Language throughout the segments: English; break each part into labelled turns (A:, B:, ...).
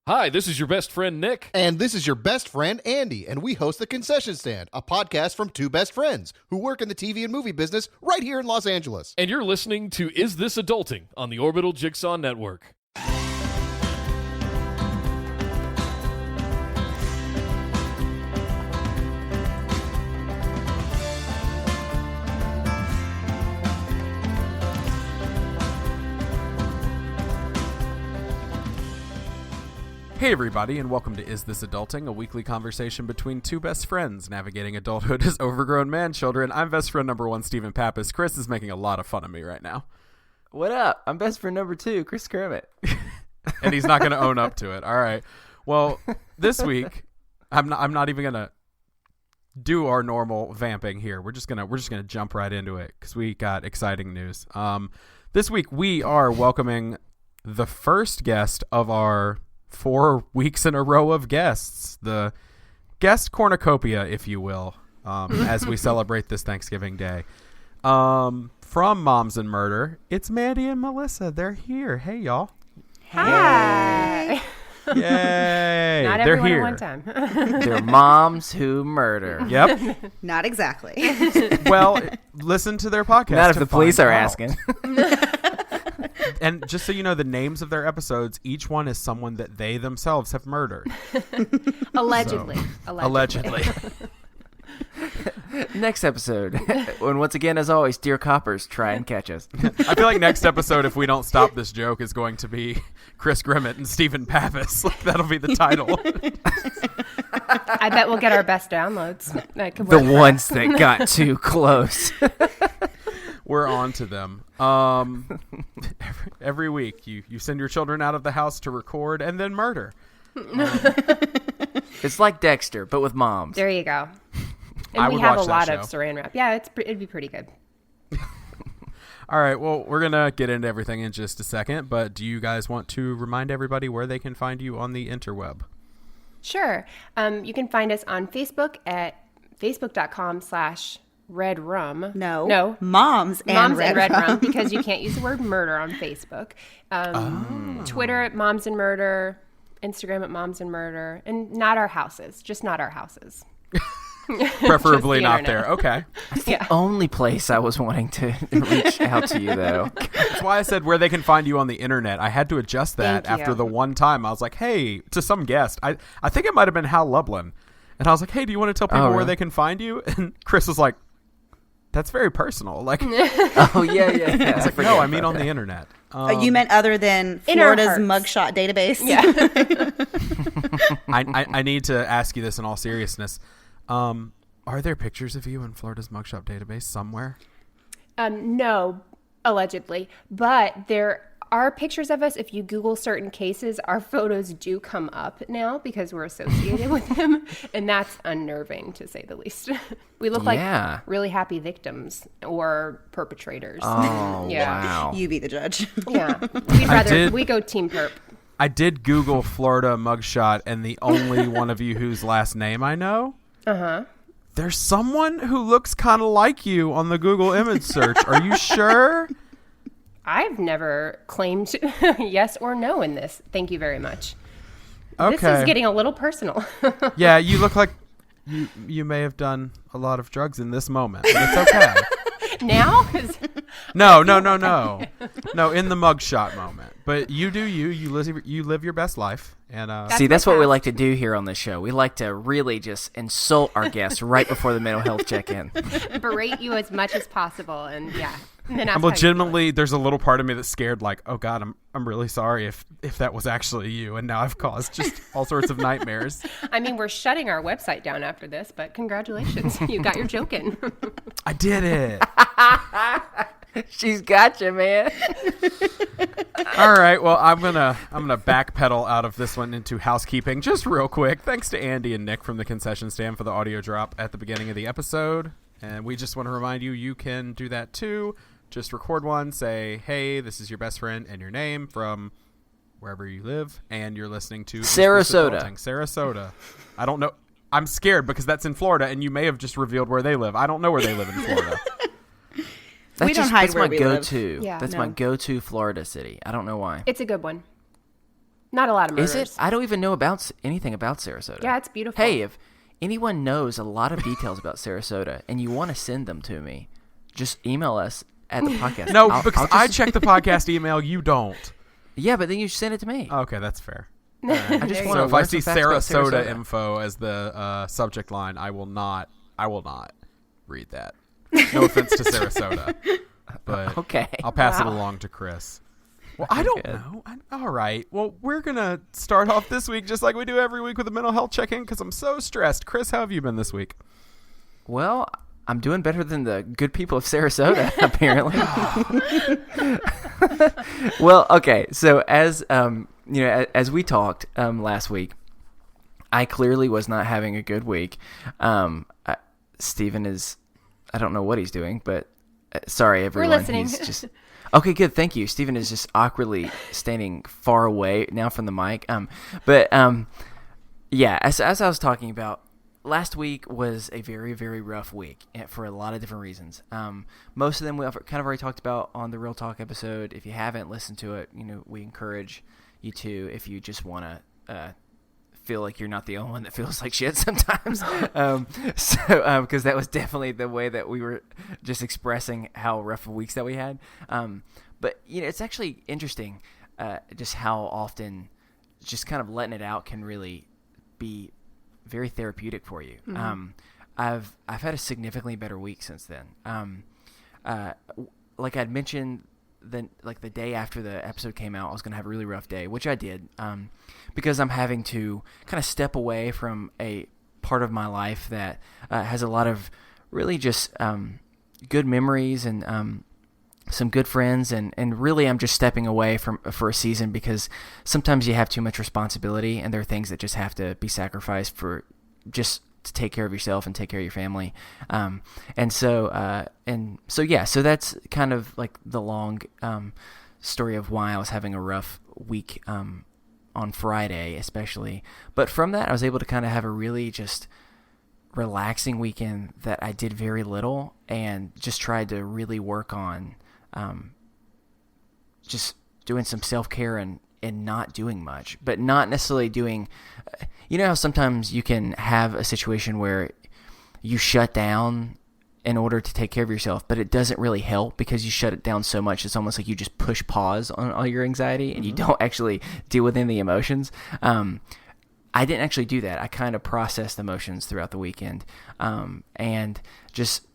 A: Hi, this is your best friend, Nick.
B: And this is your best friend, Andy, and we host The Concession Stand, a podcast from two best friends who work in the TV and movie business right here in Los Angeles.
A: And you're listening to Is This Adulting on the Orbital Jigsaw Network.
C: Hey everybody, and welcome to Is This Adulting, a weekly conversation between two best friends navigating adulthood as overgrown man-children. I'm best friend number one, Stephen Pappas. Chris is making a lot of fun of me right now.
D: What up? I'm best friend number two, Chris Kermit.
C: And he's not going to own up to it. All right. Well, this week, I'm not even going to do our normal vamping here. We're just gonna jump right into it because we got exciting news. This week we are welcoming the first guest of our 4 weeks in a row of guests, the guest cornucopia, if you will, as we celebrate this Thanksgiving Day. From Moms and Murder, it's Mandy and Melissa. They're here. Hey, y'all.
E: Hi.
C: Yay.
E: Not
C: They're
E: everyone
C: here.
E: at one time.
D: They're moms who murder.
C: Yep.
F: Not exactly.
C: Well, listen to their podcast.
D: Not if
C: to
D: the police
C: find
D: are
C: out.
D: asking.
C: And just so you know, the names of their episodes, each one is someone that they themselves have murdered.
E: Allegedly.
C: Allegedly.
D: Next episode. And once again, as always, dear coppers, try and catch us.
C: I feel like next episode, if we don't stop this joke, is going to be Chris Grimmett and Stephen Pappas. Like, that'll be the title.
E: I bet we'll get our best downloads. That could
D: The
E: work.
D: ones that got too close.
C: We're on to them. Every week, you send your children out of the house to record and then murder.
D: It's like Dexter, but with moms.
E: There you go. And
C: I
E: we
C: would
E: have a
C: watch
E: lot
C: that
E: of
C: show.
E: saran wrap. Yeah, it'd be pretty good.
C: All right, well, we're going to get into everything in just a second, but do you guys want to remind everybody where they can find you on the interweb?
E: Sure. You can find us on Facebook at facebook.com/Red Rum.
F: No. Moms and Red Rum.
E: because you can't use the word murder on Facebook. Twitter at Moms and Murder, Instagram at Moms and Murder, and not our houses, just not our houses.
C: Preferably
E: the
C: not
E: internet.
C: there. Okay.
E: Yeah.
D: Only place I was wanting to reach out to you, though.
C: That's why I said where they can find you on the internet. I had to adjust that
E: Thank
C: after
E: you.
C: the one time I was like, hey, to some guest. I think it might have been Hal Lublin. And I was like, hey, do you want to tell people where
D: really?
C: they can find you? And Chris was like, that's very personal. Like,
D: Oh, yeah.
C: I was like, no, I mean on the internet.
F: You meant other than
E: In our
F: Florida's
E: hearts.
F: mugshot database?
E: Yeah.
C: I need to ask you this in all seriousness. Are there pictures of you in Florida's mugshot database somewhere?
E: No, allegedly. But there are pictures of us. If you Google certain cases, our photos do come up now because we're associated with them. And that's unnerving, to say the least. We look
D: Yeah.
E: like really happy victims or perpetrators.
D: Oh,
E: Yeah.
D: wow.
F: You be the judge.
E: Yeah. We'd rather,
C: did-
E: we go team perp.
C: I did Google Florida mugshot, and the only one of you whose last name I know. There's someone who looks kind of like you on the Google image search. Are you sure?
E: I've never claimed yes or no in this. Thank you very much.
C: Okay.
E: This is getting a little personal.
C: Yeah, you look like you may have done a lot of drugs in this moment. But it's okay.
E: Now? 'Cause
C: No, in the mugshot moment. But you do you live your best life. And
D: See, that's what we
E: past.
D: like to do here on this show. We like to really just insult our guests right before the mental health check-in.
E: berate you as much as possible. And yeah. And then ask
C: I'm
E: how you feel.
C: legitimately, there's a little part of me that's scared, like, oh God, I'm really sorry if that was actually you, and now I've caused just all sorts of nightmares.
E: I mean, we're shutting our website down after this, but congratulations. You got your joke in.
C: I did it.
D: She's got you, man.
C: All right, well, I'm gonna backpedal out of this one into housekeeping just real quick. Thanks to Andy and Nick from the Concession Stand for the audio drop at the beginning of the episode, and we just want to remind you can do that too. Just record one, say, hey, this is your best friend and your name from wherever you live, and you're listening to
D: Sarasota.
C: Sarasota. I don't know. I'm scared because that's in Florida, and you may have just revealed where they live. I don't know where they live in Florida.
D: That's
F: We don't hide
D: that's
F: where
D: my
F: we live.
D: go-to.
E: Yeah,
D: That's
E: no.
D: my go-to Florida city. I don't know why.
E: It's a good one. Not a lot of murders.
D: Is it? I don't even know anything about Sarasota.
E: Yeah, it's beautiful.
D: Hey, if anyone knows a lot of details about Sarasota and you want to send them to me, just email us at the podcast.
C: No, because I check the podcast email. You don't.
D: Yeah, but then you send it to me.
C: Okay, that's fair.
D: I just want
C: So
D: to
C: if I
D: learn
C: see
D: some facts about
C: Sarasota
D: Sarasota.
C: info as the subject line, I will not read that. No offense to Sarasota, but
D: Okay.
C: I'll pass it
E: Wow.
C: along to Chris. Well, I don't know. All right. Well, we're going to start off this week just like we do every week with a mental health check-in because I'm so stressed. Chris, how have you been this week?
D: Well, I'm doing better than the good people of Sarasota, apparently. Well, okay. So as as we talked last week, I clearly was not having a good week. Steven is, I don't know what he's doing, but sorry, everyone.
E: We're listening.
D: He's just okay. Good, thank you. Steven is just awkwardly standing far away now from the mic. Yeah. As I was talking about, last week was a very, very rough week for a lot of different reasons. Most of them we kind of already talked about on the Real Talk episode. If you haven't listened to it, we encourage you to, if you just want to feel like you're not the only one that feels like shit sometimes. Because that was definitely the way that we were just expressing how rough of weeks that we had. But it's actually interesting just how often just kind of letting it out can really be very therapeutic for you.
E: Mm-hmm.
D: I've had a significantly better week since then. Like I'd mentioned, the day after the episode came out, I was gonna have a really rough day, which I did, because I'm having to kind of step away from a part of my life that has a lot of really just good memories and some good friends, and really I'm just stepping away for a season because sometimes you have too much responsibility and there are things that just have to be sacrificed for just to take care of yourself and take care of your family. So that's kind of like the long story of why I was having a rough week on Friday especially. But from that I was able to kind of have a really just relaxing weekend that I did very little and just tried to really work on just doing some self-care and not doing much, but not necessarily doing, how sometimes you can have a situation where you shut down in order to take care of yourself, but it doesn't really help because you shut it down so much. It's almost like you just push pause on all your anxiety and you don't actually deal with any of the emotions. I didn't actually do that. I kind of processed emotions throughout the weekend. And just,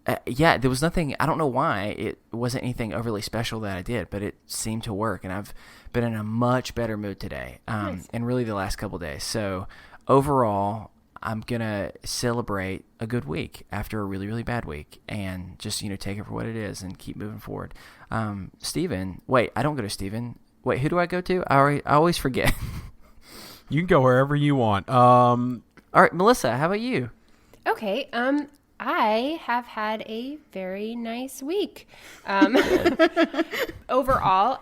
D: there was nothing, I don't know why, it wasn't anything overly special that I did, but it seemed to work. And I've been in a much better mood today,
E: Nice.
D: and really the last couple of days. So overall, I'm going to celebrate a good week after a really, really bad week and just, take it for what it is and keep moving forward. Steven, wait, I don't go to Steven. Wait, who do I go to? I always forget.
C: You can go wherever you want.
D: All right, Melissa, how about you?
E: Okay. I have had a very nice week. Overall,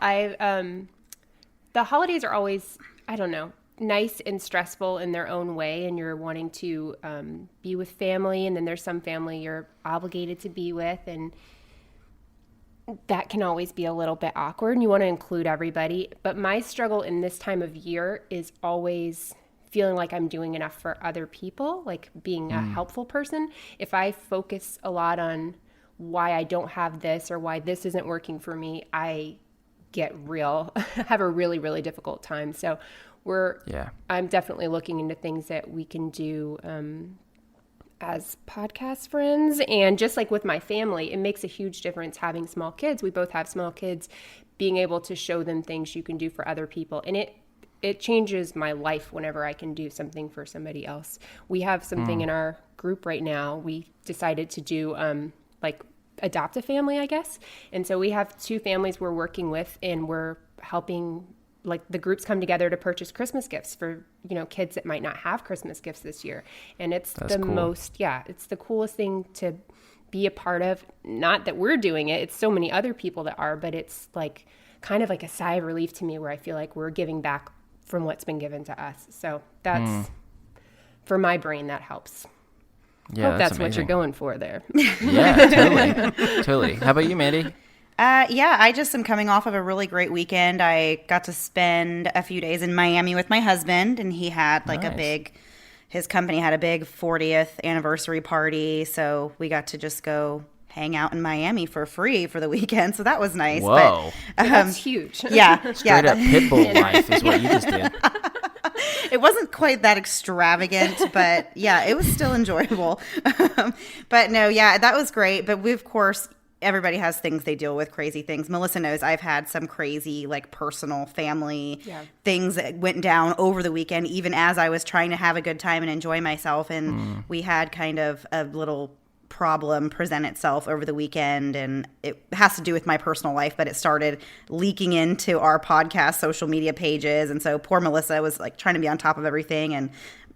E: the holidays are always, I don't know, nice and stressful in their own way, and you're wanting to be with family, and then there's some family you're obligated to be with, and that can always be a little bit awkward, and you want to include everybody. But my struggle in this time of year is always feeling like I'm doing enough for other people, like being a helpful person. If I focus a lot on why I don't have this or why this isn't working for me, I have a really, really difficult time. So I'm definitely looking into things that we can do as podcast friends. And just like with my family, it makes a huge difference having small kids. We both have small kids, being able to show them things you can do for other people. And it changes my life whenever I can do something for somebody else. We have something in our group right now. We decided to do adopt a family, I guess. And so we have 2 families we're working with, and we're helping, the groups come together to purchase Christmas gifts for, kids that might not have Christmas gifts this year. And it's
D: That's cool.
E: It's the coolest thing to be a part of. Not that we're doing it, it's so many other people that are, but it's kind of like a sigh of relief to me where I feel like we're giving back from what's been given to us. So that's, for my brain, that helps.
D: Yeah,
E: Hope that's what
D: amazing.
E: you're going for there.
D: Yeah, totally. Totally. How about you, Mandy?
F: Yeah, I just am coming off of a really great weekend. I got to spend a few days in Miami with my husband, and he had his company had a big 40th anniversary party, so we got to just go hang out in Miami for free for the weekend. So that was nice.
D: Whoa.
F: But,
E: That's huge.
F: Yeah.
D: Straight up Pitbull life is what you just did.
F: It wasn't quite that extravagant, but yeah, it was still enjoyable. But no, yeah, that was great. But we, of course, everybody has things they deal with, crazy things. Melissa knows I've had some crazy, like, personal family things that went down over the weekend, even as I was trying to have a good time and enjoy myself. And we had kind of a little problem present itself over the weekend, and it has to do with my personal life, but it started leaking into our podcast social media pages. And so poor Melissa was like trying to be on top of everything and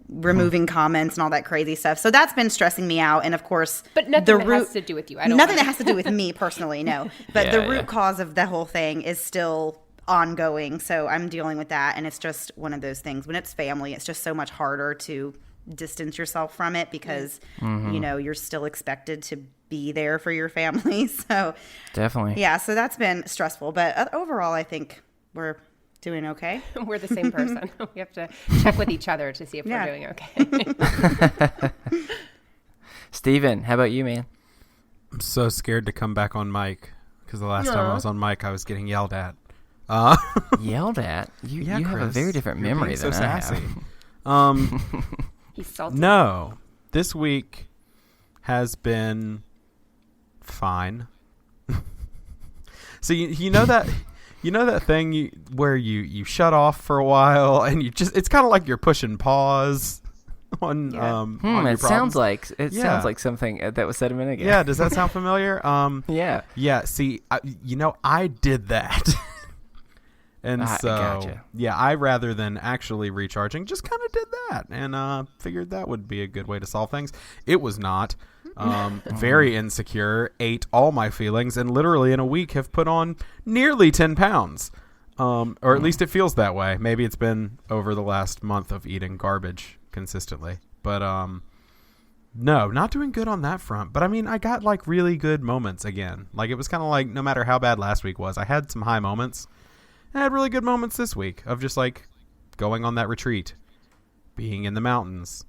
F: removing comments and all that crazy stuff. So that's been stressing me out. And of course,
E: but nothing that has to do with you.
F: Nothing that has to do with me personally, no. But the root cause of the whole thing is still ongoing. So I'm dealing with that. And it's just one of those things. When it's family, it's just so much harder to distance yourself from it because, you know, you're still expected to be there for your family. So
D: definitely.
F: Yeah. So that's been stressful. But overall, I think we're doing okay.
E: We're the same person. We have to check with each other to see if we're doing okay.
D: Steven, how about you, man?
C: I'm so scared to come back on mic because the last time I was on mic, I was getting yelled at.
D: Yelled at? You have a
C: Chris,
D: very different
C: you're
D: memory
C: being so
D: than I
C: sassy.
D: have.
E: He's salty.
C: No, this week has been fine. So you know that thing where you shut off for a while and it's kind of like you're pushing pause on on your
D: it sounds
C: problems.
D: sounds like something that was said a minute ago.
C: Yeah, does that sound familiar?
D: Yeah.
C: See, I did that. And
D: gotcha.
C: I rather than actually recharging, just kind of did that and figured that would be a good way to solve things. It was not. Very insecure, ate all my feelings, and literally in a week have put on nearly 10 pounds. Or at least it feels that way. Maybe it's been over the last month of eating garbage consistently. But no, not doing good on that front. But I mean, I got like really good moments again. Like it was kind of like no matter how bad last week was, I had some high moments. I had really good moments this week of just like going on that retreat, being in the mountains,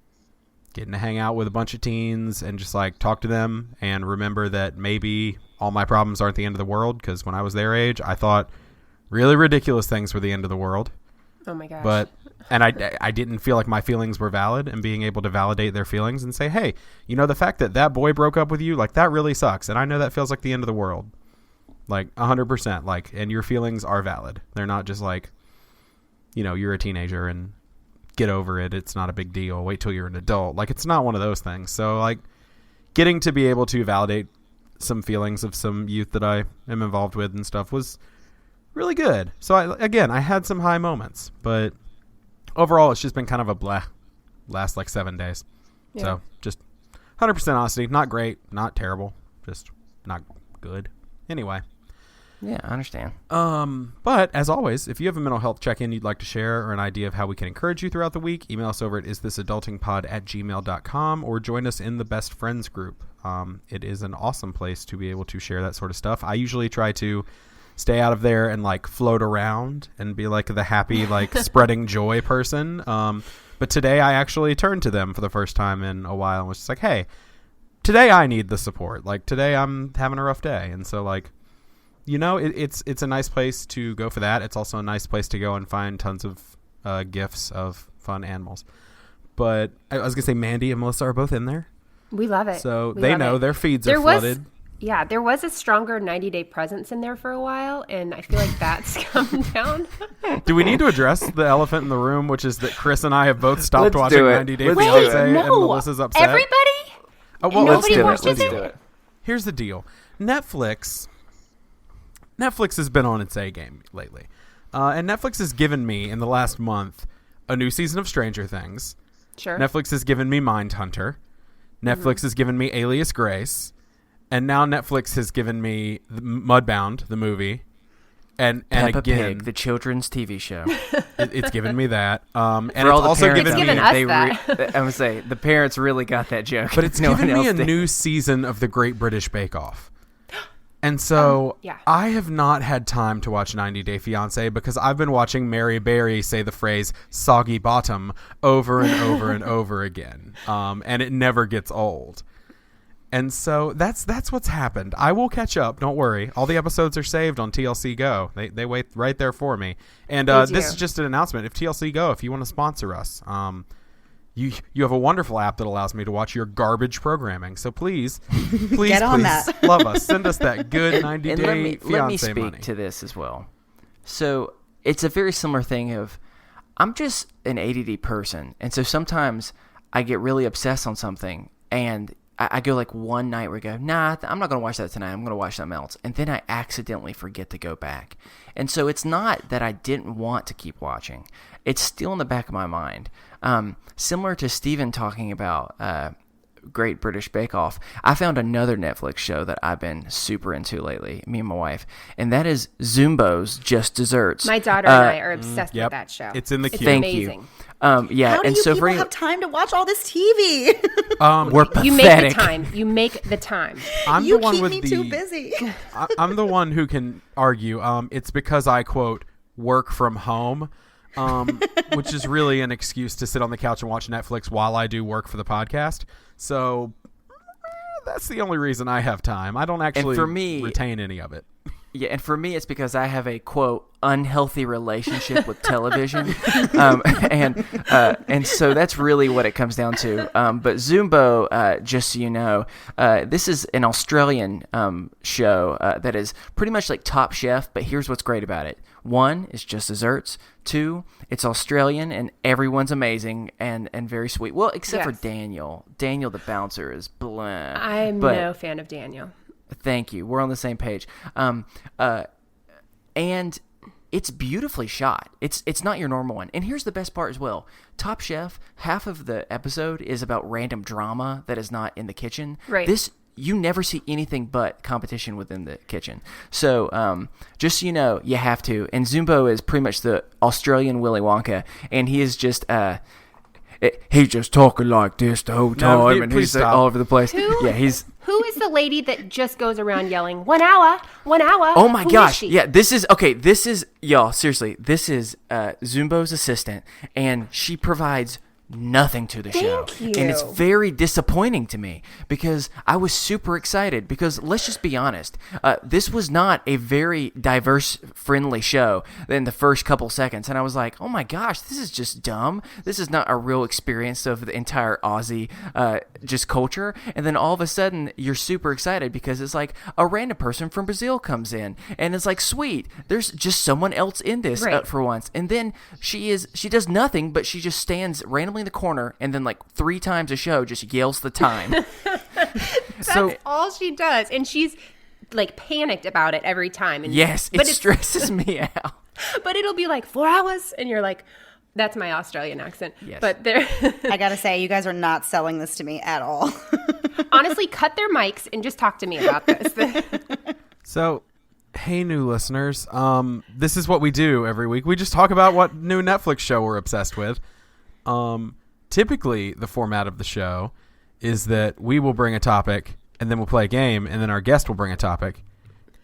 C: getting to hang out with a bunch of teens and just like talk to them and remember that maybe all my problems aren't the end of the world. Because when I was their age, I thought really ridiculous things were the end of the world.
E: Oh my gosh.
C: But I didn't feel like my feelings were valid, and being able to validate their feelings and say, hey, you know, the fact that boy broke up with you, like that really sucks. And I know that feels like the end of the world. Like 100%, like, and your feelings are valid. They're not just like, you know, you're a teenager and get over it. It's not a big deal. Wait till you're an adult. Like, it's not one of those things. So, like, getting to be able to validate some feelings of some youth that I am involved with and stuff was really good. So, I had some high moments, but overall, it's just been kind of a blah last like 7 days. Yeah. So, just 100% honesty. Not great, not terrible, just not good. Anyway.
D: Yeah, I understand.
C: But as always, if you have a mental health check-in you'd like to share or an idea of how we can encourage you throughout the week, email us over at isthisadultingpod@gmail.com or join us in the Best Friends group. It is an awesome place to be able to share that sort of stuff. I usually try to stay out of there and like float around and be like the happy, like spreading joy person. But today I actually turned to them for the first time in a while and was just like, hey, today I need the support. Like today I'm having a rough day. And so like, you know, it's a nice place to go for that. It's also a nice place to go and find tons of gifts of fun animals. But I was going to say Mandy and Melissa are both in there.
E: We love it.
C: So they know their feeds are flooded.
E: Yeah, there was a stronger 90-day presence in there for a while, and I feel like that's come down.
C: Do we need to address the elephant in the room, which is that Chris and I have both stopped watching 90 Day
D: Let's
C: Fiancé
E: no.
C: and Melissa's upset?
E: Everybody?
C: Well,
E: Nobody
C: let's
E: watches
C: do it. Here's the deal. Netflix has been on its A game lately. And Netflix has given me, in the last month, a new season of Stranger Things.
E: Sure.
C: Netflix has given me Mindhunter. Netflix has given me Alias Grace. And now Netflix has given me Mudbound, the movie. And
D: Peppa
C: again,
D: Pig, the children's TV show.
C: it's given me that. And
D: For all
C: it's
D: the
C: also
D: parents,
C: given me...
E: us that.
D: I'm going to say, the parents really got that joke.
C: But it's
D: no
C: given
D: one
C: me
D: else
C: a
D: did.
C: new season of The Great British Bake Off. And so
E: yeah.
C: I have not had time to watch 90 Day Fiancé because I've been watching Mary Berry say the phrase soggy bottom over and over and over again. And it never gets old. And so that's what's happened. I will catch up. Don't worry. All the episodes are saved on TLC Go. They wait right there for me. And this is just an announcement. If TLC Go, if you want to sponsor us, you have a wonderful app that allows me to watch your garbage programming. So please
F: Get on that.
C: love us. Send us that good 90
D: And
C: Day Fiancé
D: let me speak
C: money.
D: to this as well. So it's a very similar thing of I'm just an ADD person. And so sometimes I get really obsessed on something and I go like one night where I go, nah, I'm not going to watch that tonight. I'm going to watch something else. And then I accidentally forget to go back. And so it's not that I didn't want to keep watching. It's still in the back of my mind. Similar to Steven talking about Great British Bake Off, I found another Netflix show that I've been super into lately, me and my wife, and that is Zumbo's Just Desserts.
E: My daughter and I are obsessed
C: Yep.
E: with that show.
C: It's in the
E: It's
C: queue.
D: Thank
E: amazing.
D: you. Yeah,
F: How do
D: and
F: you
D: so
F: people
D: for
F: have time to watch all this TV?
D: we're pathetic.
E: You make the time. You make the time.
C: I'm
F: You
C: the one
F: keep
C: with
F: me
C: the,
F: too busy.
C: I'm the one who can argue. It's because I, quote, work from home, which is really an excuse to sit on the couch and watch Netflix while I do work for the podcast. So that's the only reason I have time. I don't actually
D: for me-
C: retain any of it.
D: Yeah, and for me, it's because I have a quote unhealthy relationship with television, and so that's really what it comes down to. But Zumbo, just so you know, this is an Australian show that is pretty much like Top Chef. But here's what's great about it: one, it's just desserts. Two, it's Australian and everyone's amazing and very sweet. Well, except for
E: Yes.
D: Daniel. Daniel the bouncer is blah.
E: I'm
D: But-
E: no fan of Daniel.
D: Thank you. We're on the same page. And it's beautifully shot. It's not your normal one. And here's the best part as well. Top Chef, half of the episode is about random drama that is not in the kitchen.
E: Right.
D: This, you never see anything but competition within the kitchen. So just so you know, you have to. And Zumbo is pretty much the Australian Willy Wonka. And he is just... he's just talking like this the whole time, and
C: please
D: he's like,
C: stop.
D: all over the place.
E: Who?
D: Yeah, he's...
E: Who is the lady that just goes around yelling, 1 hour, 1 hour?
D: Oh my
E: Who is
D: gosh.
E: she?
D: Yeah, this is y'all, seriously, this is Zumbo's assistant, and she provides nothing to the show.
E: Thank
D: And it's
E: you.
D: very disappointing to me because I was super excited because let's just be honest, this was not a very diverse friendly show in the first couple seconds, and I was like, oh my gosh, this is just dumb. This is not a real experience of the entire Aussie just culture. And then all of a sudden you're super excited because it's like a random person from Brazil comes in and it's like, sweet, there's just someone else in this
E: Right.
D: for once. And then she does nothing, but she just stands randomly in the corner and then like 3 times a show just yells the time.
E: That's all she does. And she's like panicked about it every time. And
D: Yes, it
E: but it's-
D: stresses me out.
E: But it'll be like 4 hours. And you're like, that's my Australian accent.
D: Yes.
E: But they're
F: I gotta say, you guys are not selling this to me at all.
E: honestly, cut their mics and just talk to me about this.
C: So, hey, new listeners. This is what we do every week. We just talk about what new Netflix show we're obsessed with. Typically, the format of the show is that we will bring a topic, and then we'll play a game, and then our guest will bring a topic.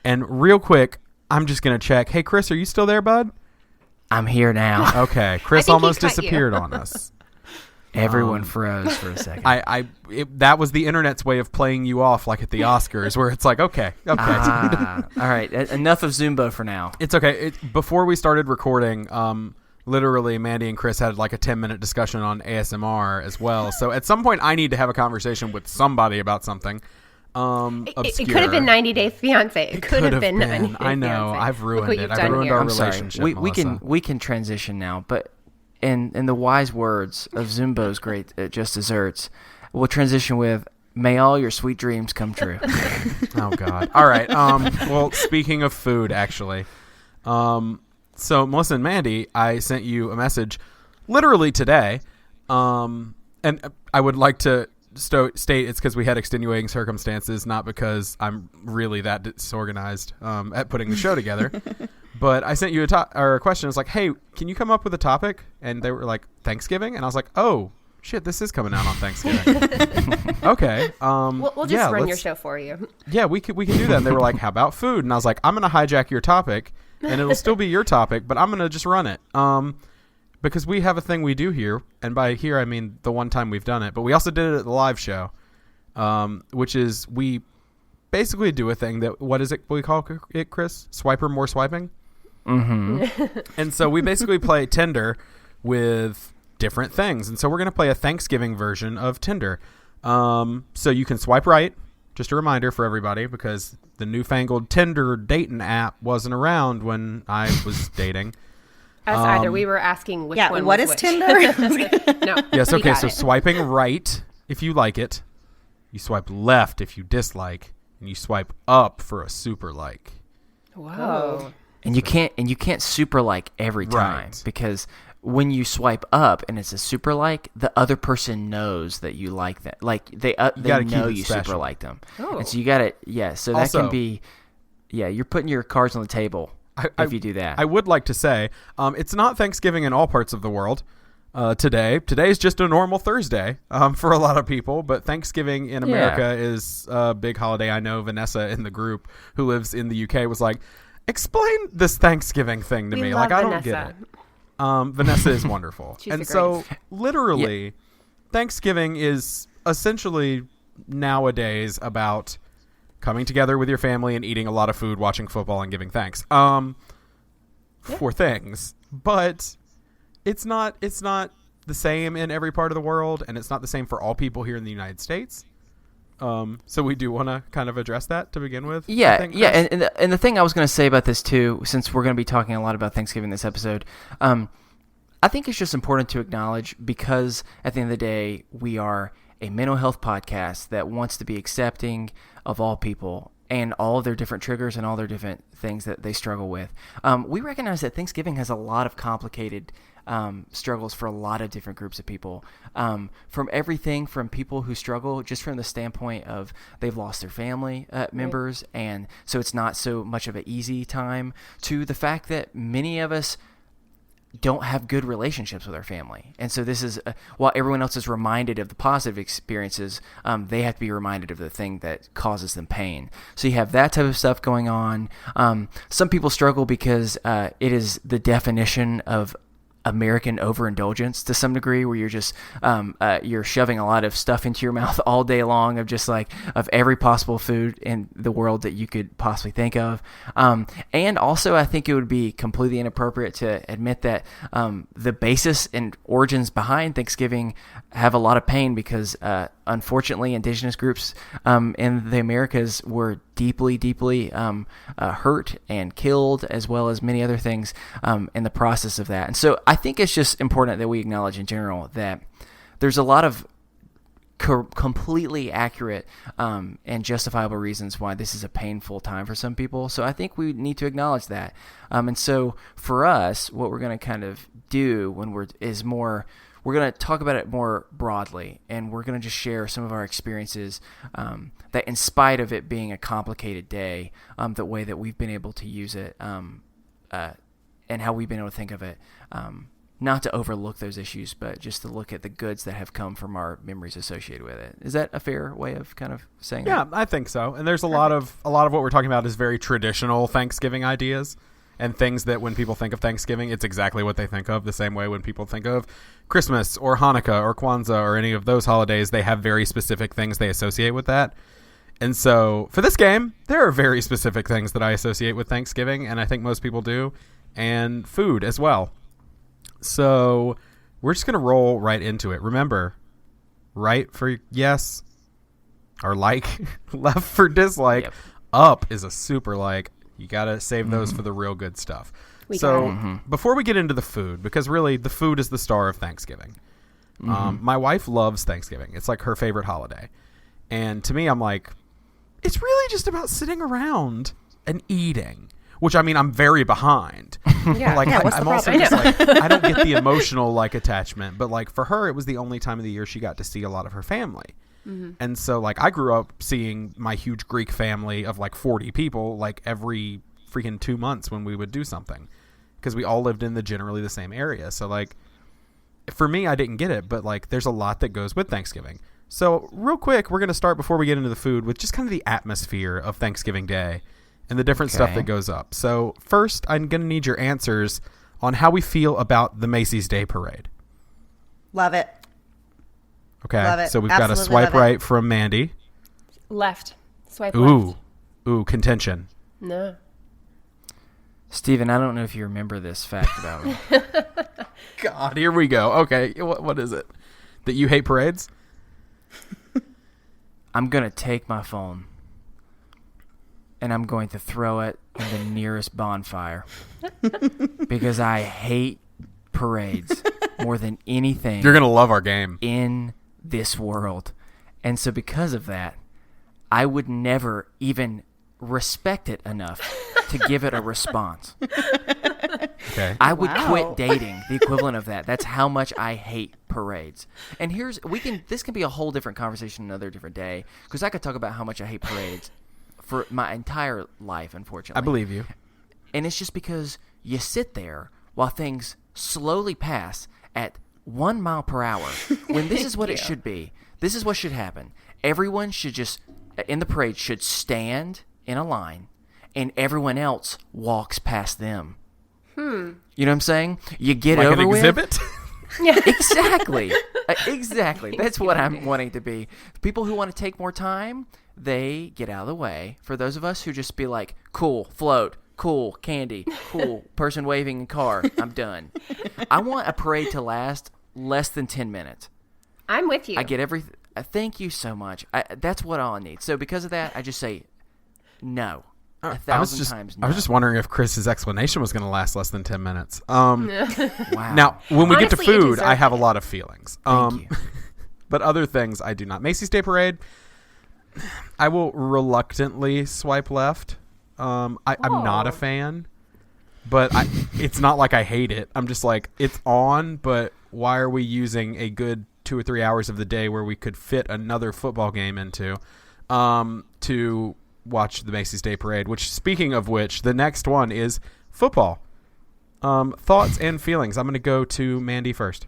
C: And real quick, I'm just going to check. Hey, Chris, are you still there, bud?
D: I'm here now.
C: Okay. Chris
E: think he
C: almost
E: cut you.
C: disappeared on us.
D: Everyone froze for a second.
C: That was the internet's way of playing you off like at the Oscars, where it's like, okay.
D: All right. Enough of Zumbo for now.
C: It's okay. Before we started recording, literally Mandy and Chris had like a 10-minute discussion on ASMR as well. So at some point I need to have a conversation with somebody about something.
E: It
C: Obscure.
E: could have been 90 Day Fiance. It could have been 90 Day
C: I know.
E: Fiancé.
C: I've
E: Look
C: ruined
E: what
C: it.
E: you've
C: I've
E: done
C: ruined
E: here.
C: our
D: I'm sorry.
C: relationship.
D: We
C: Melissa.
D: can transition now, but in the wise words of Zumbo's great Just Desserts, we'll transition with "May all your sweet dreams come true."
C: Oh God. All right. Well, speaking of food, actually, so Melissa and Mandy, I sent you a message literally today, and I would like to state it's because we had extenuating circumstances, not because I'm really that disorganized at putting the show together. But I sent you a question. It's like, hey, can you come up with a topic? And they were like, Thanksgiving, and I was like, oh, Shit, this is coming out on Thanksgiving. Okay.
E: We'll just run your show for you.
C: Yeah, we can do that. And they were like, how about food? And I was like, I'm going to hijack your topic, and it'll still be your topic, but I'm going to just run it. Because we have a thing we do here, and by here I mean the one time we've done it, but we also did it at the live show, which is we basically do a thing that, what is it we call it, Chris? Swiper more swiping? Mm-hmm. And so we basically play Tinder with different things. And so we're going to play a Thanksgiving version of Tinder. So you can swipe right. Just a reminder for everybody, because the newfangled Tinder dating app wasn't around when I was dating.
E: Us either. We were asking which one
F: what
E: was
F: is
E: which.
F: Tinder?
E: No.
C: Yes, okay, so
E: it.
C: swiping right if you like it. You swipe left if you dislike. And you swipe up for a super like.
E: Whoa.
D: And you can't super like every time,
C: Right.
D: because when you swipe up and it's a super like, the other person knows that you like that. Like they
C: gotta keep
D: know
C: it
D: you
C: special.
D: super like them.
E: Oh.
D: And so you got to so that
C: Also-
D: can be you're putting your cards on the table if you do that.
C: I would like to say, it's not Thanksgiving in all parts of the world. Today. Today's just a normal Thursday for a lot of people, but Thanksgiving in America is a big holiday. I know Vanessa in the group who lives in the UK was like, explain this Thanksgiving thing to
E: We
C: me.
E: love
C: Like, I don't
E: Vanessa.
C: get it. Vanessa is wonderful.
E: She's
C: and
E: the
C: so literally Thanksgiving is essentially nowadays about coming together with your family and eating a lot of food, watching football, and giving thanks for things. But it's not the same in every part of the world, and it's not the same for all people here in the United States. So we do want to kind of address that to begin with. I think, Chris.
D: And the thing I was going to say about this too, since we're going to be talking a lot about Thanksgiving this episode, I think it's just important to acknowledge, because at the end of the day, we are a mental health podcast that wants to be accepting of all people and all of their different triggers and all their different things that they struggle with. We recognize that Thanksgiving has a lot of complicated struggles for a lot of different groups of people, from everything from people who struggle just from the standpoint of they've lost their family members, and so it's not so much of an easy time, to the fact that many of us don't have good relationships with our family. And so this is, while everyone else is reminded of the positive experiences, they have to be reminded of the thing that causes them pain. So you have that type of stuff going on. Some people struggle because it is the definition of American overindulgence to some degree, where you're just you're shoving a lot of stuff into your mouth all day long, of just like of every possible food in the world that you could possibly think of. And also, I think it would be completely inappropriate to admit that the basis and origins behind Thanksgiving have a lot of pain, because unfortunately, indigenous groups in the Americas were deeply hurt and killed, as well as many other things in the process of that. And so I think it's just important that we acknowledge in general that there's a lot of completely accurate and justifiable reasons why this is a painful time for some people. So I think we need to acknowledge that. And so for us, what we're going to kind of do we're going to talk about it more broadly, and we're going to just share some of our experiences that, in spite of it being a complicated day, the way that we've been able to use it and how we've been able to think of it, not to overlook those issues, but just to look at the goods that have come from our memories associated with it. Is that a fair way of kind of saying that?
C: Yeah, I think so. And there's a lot of what we're talking about is very traditional Thanksgiving ideas. And things that when people think of Thanksgiving, it's exactly what they think of, the same way when people think of Christmas or Hanukkah or Kwanzaa or any of those holidays, they have very specific things they associate with that. And so for this game, there are very specific things that I associate with Thanksgiving, and I think most people do, and food as well. So we're just going to roll right into it. Remember, right for yes, or like, left for dislike, up is a super like. You got to save those for the real good stuff. Before we get into the food, because really the food is the star of Thanksgiving. My wife loves Thanksgiving. It's like her favorite holiday. And to me, I'm like, it's really just about sitting around and eating, which I mean, I'm very behind.
E: Yeah.
C: Like,
E: What's the
C: I'm also
E: problem?
C: just like, I don't get the emotional like attachment, but like for her, it was the only time of the year she got to see a lot of her family. And so, like, I grew up seeing my huge Greek family of, like, 40 people, like, every freaking 2 months when we would do something. Because we all lived in generally the same area. So, like, for me, I didn't get it, but like there's a lot that goes with Thanksgiving. So real quick, we're going to start before we get into the food with just kind of the atmosphere of Thanksgiving Day and the different stuff that goes up. So first, I'm going to need your answers on how we feel about the Macy's Day Parade.
F: Love it.
C: Okay.
F: Love it.
C: So we've
F: Absolutely
C: got a swipe
F: love it.
C: right from Mandy.
E: Left. Swipe
C: Ooh.
E: left.
C: Ooh, contention.
E: No.
D: Steven, I don't know if you remember this fact about me.
C: God, here we go. Okay, what is it? That you hate parades?
D: I'm going to take my phone and I'm going to throw it in the nearest bonfire because I hate parades more than anything
C: You're going to love our game.
D: in this world. And so because of that, I would never even respect it enough to give it a response.
C: Okay.
D: I would
F: Wow.
D: quit dating, the equivalent of that. That's how much I hate parades. And this can be a whole different conversation another different day, because I could talk about how much I hate parades for my entire life, unfortunately.
C: I believe you.
D: And it's just because you sit there while things slowly pass at 1 mile per hour when this is what it should be. This is what should happen. Everyone should just, in the parade, should stand in a line and everyone else walks past them. You know what I'm saying? You get
C: Like
D: over
C: an
D: with.
C: exhibit?
D: Exactly. Exactly. That's what I'm wanting to be. People who want to take more time, they get out of the way. For those of us who just be like, cool, float, cool, candy, cool, person waving in car, I'm done. I want a parade to last less than 10 minutes.
E: I'm with you.
D: I get everything. Thank you so much. That's what all I need. So because of that, I just say no. 1,000 times no.
C: I was just wondering if Chris's explanation was going to last less than 10 minutes.
D: Wow.
C: Now, when we get to
E: Honestly, it
C: food, I
E: deserved
C: have a
E: it.
C: lot of feelings.
D: Thank you.
C: But other things I do not. Macy's Day Parade, I will reluctantly swipe left. I'm not a fan, but it's not like I hate it. I'm just like, it's on, but why are we using a good 2 or 3 hours of the day where we could fit another football game into to watch the Macy's Day Parade, which, speaking of which, the next one is football. Thoughts and feelings. I'm going to go to Mandy first.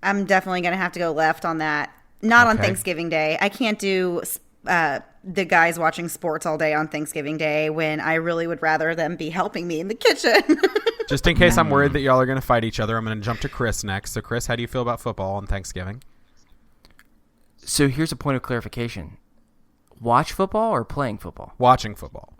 F: I'm definitely going to have to go left on that. Not on
C: Okay.
F: Thanksgiving Day. I can't do the guys watching sports all day on Thanksgiving Day when I really would rather them be helping me in the kitchen.
C: Just in case I'm worried that y'all are going to fight each other, I'm going to jump to Chris next. So, Chris, how do you feel about football on Thanksgiving?
D: So here's a point of clarification. Watch football or playing football?
C: Watching football.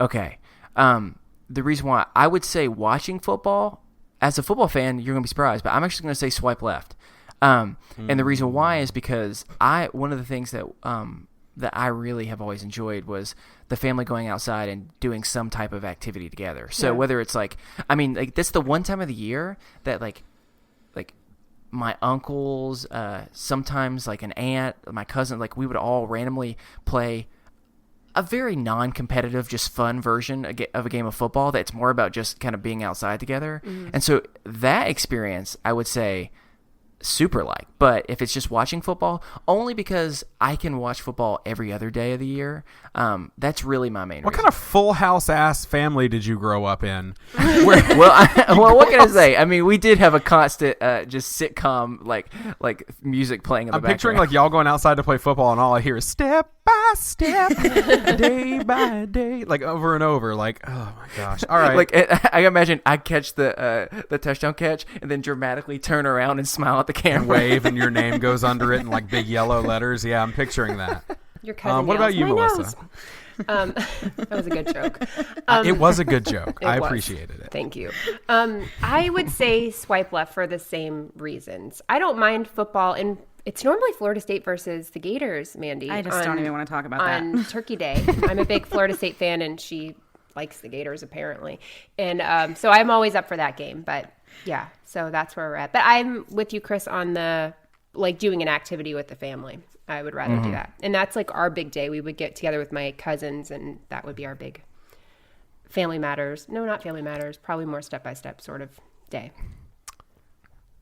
D: Okay. The reason why I would say watching football, as a football fan, you're going to be surprised, but I'm actually going to say swipe left. And the reason why is because one of the things that I really have always enjoyed was the family going outside and doing some type of activity together. So whether it's that's the one time of the year that like my uncles, sometimes like an aunt, my cousin, like we would all randomly play a very non-competitive, just fun version of a game of football that's more about just kind of being outside together. And so that experience, I would say, super like. But if it's just watching football, only because I can watch football every other day of the year, that's really my main
C: What
D: reason.
C: kind of full house ass family did you grow up in?
D: well, what can I say? I mean, we did have a constant just sitcom like music playing in the
C: I'm
D: background.
C: picturing like y'all going outside to play football and all I hear is step by step, day by day, like over and over. Like, oh my gosh! All right,
D: Like I imagine I catch the touchdown catch and then dramatically turn around and smile at the camera.
C: wave and your name goes under it in like big yellow letters. Yeah, I'm picturing that.
E: Your cousin
C: what about
E: yells,
C: you,
E: "My
C: Melissa?
E: nose." That was a good joke.
C: It was a good joke.
E: It
C: I
E: was.
C: appreciated it.
E: Thank you. I would say swipe left for the same reasons. I don't mind football, and it's normally Florida State versus the Gators, Mandy.
F: I just don't even want to talk about that.
E: on Turkey Day. I'm a big Florida State fan, and she likes the Gators apparently, and so I'm always up for that game. But yeah, so that's where we're at. But I'm with you, Chris, on the like doing an activity with the family. I would rather do that, and that's like our big day. We would get together with my cousins, and that would be our big family matters. No, not family matters. Probably more step by step sort of day.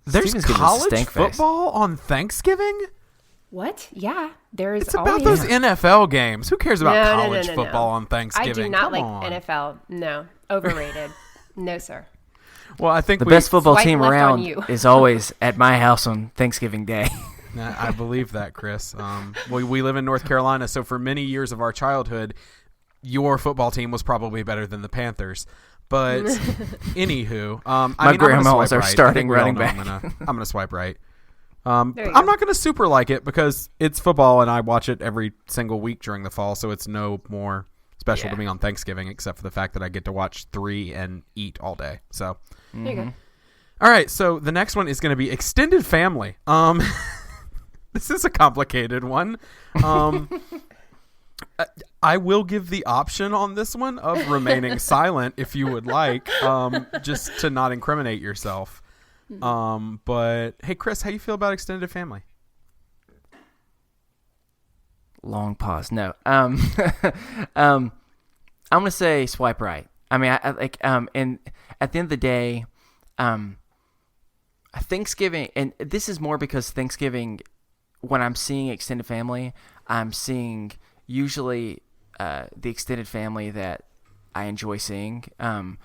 C: There's
D: Steven's giving us a
C: college
D: stank face.
C: football on Thanksgiving?
E: What? Yeah, there's
C: It's about
E: always
C: those NFL games. Who cares about
E: No, no,
C: college
E: no.
C: football on Thanksgiving?
E: I do not
C: Come
E: like
C: on.
E: NFL. No, overrated. No, sir.
C: Well, I think
D: The best football
E: Swipe
D: team
E: left on
D: around
E: you.
D: is always at my house on Thanksgiving Day.
C: I believe that, Chris. We live in North Carolina, so for many years of our childhood, your football team was probably better than the Panthers. But anywho,
D: My grandma was our
C: right.
D: starting
C: I think we all
D: running
C: know
D: back.
C: I'm gonna swipe right.
E: There
C: I'm
E: you go.
C: not gonna super like it because it's football and I watch it every single week during the fall, so it's no more special to
D: Yeah.
C: me on Thanksgiving except for the fact that I get to watch 3 and eat all day. So,
E: There you go.
C: all right. So the next one is gonna be extended family. This is a complicated one. I will give the option on this one of remaining silent if you would like, just to not incriminate yourself. But hey, Chris, how you feel about extended family?
D: Long pause. No. I'm gonna say swipe right. I mean, I like. And at the end of the day, Thanksgiving, and this is more because Thanksgiving, when I'm seeing extended family, I'm seeing usually the extended family that I enjoy seeing. When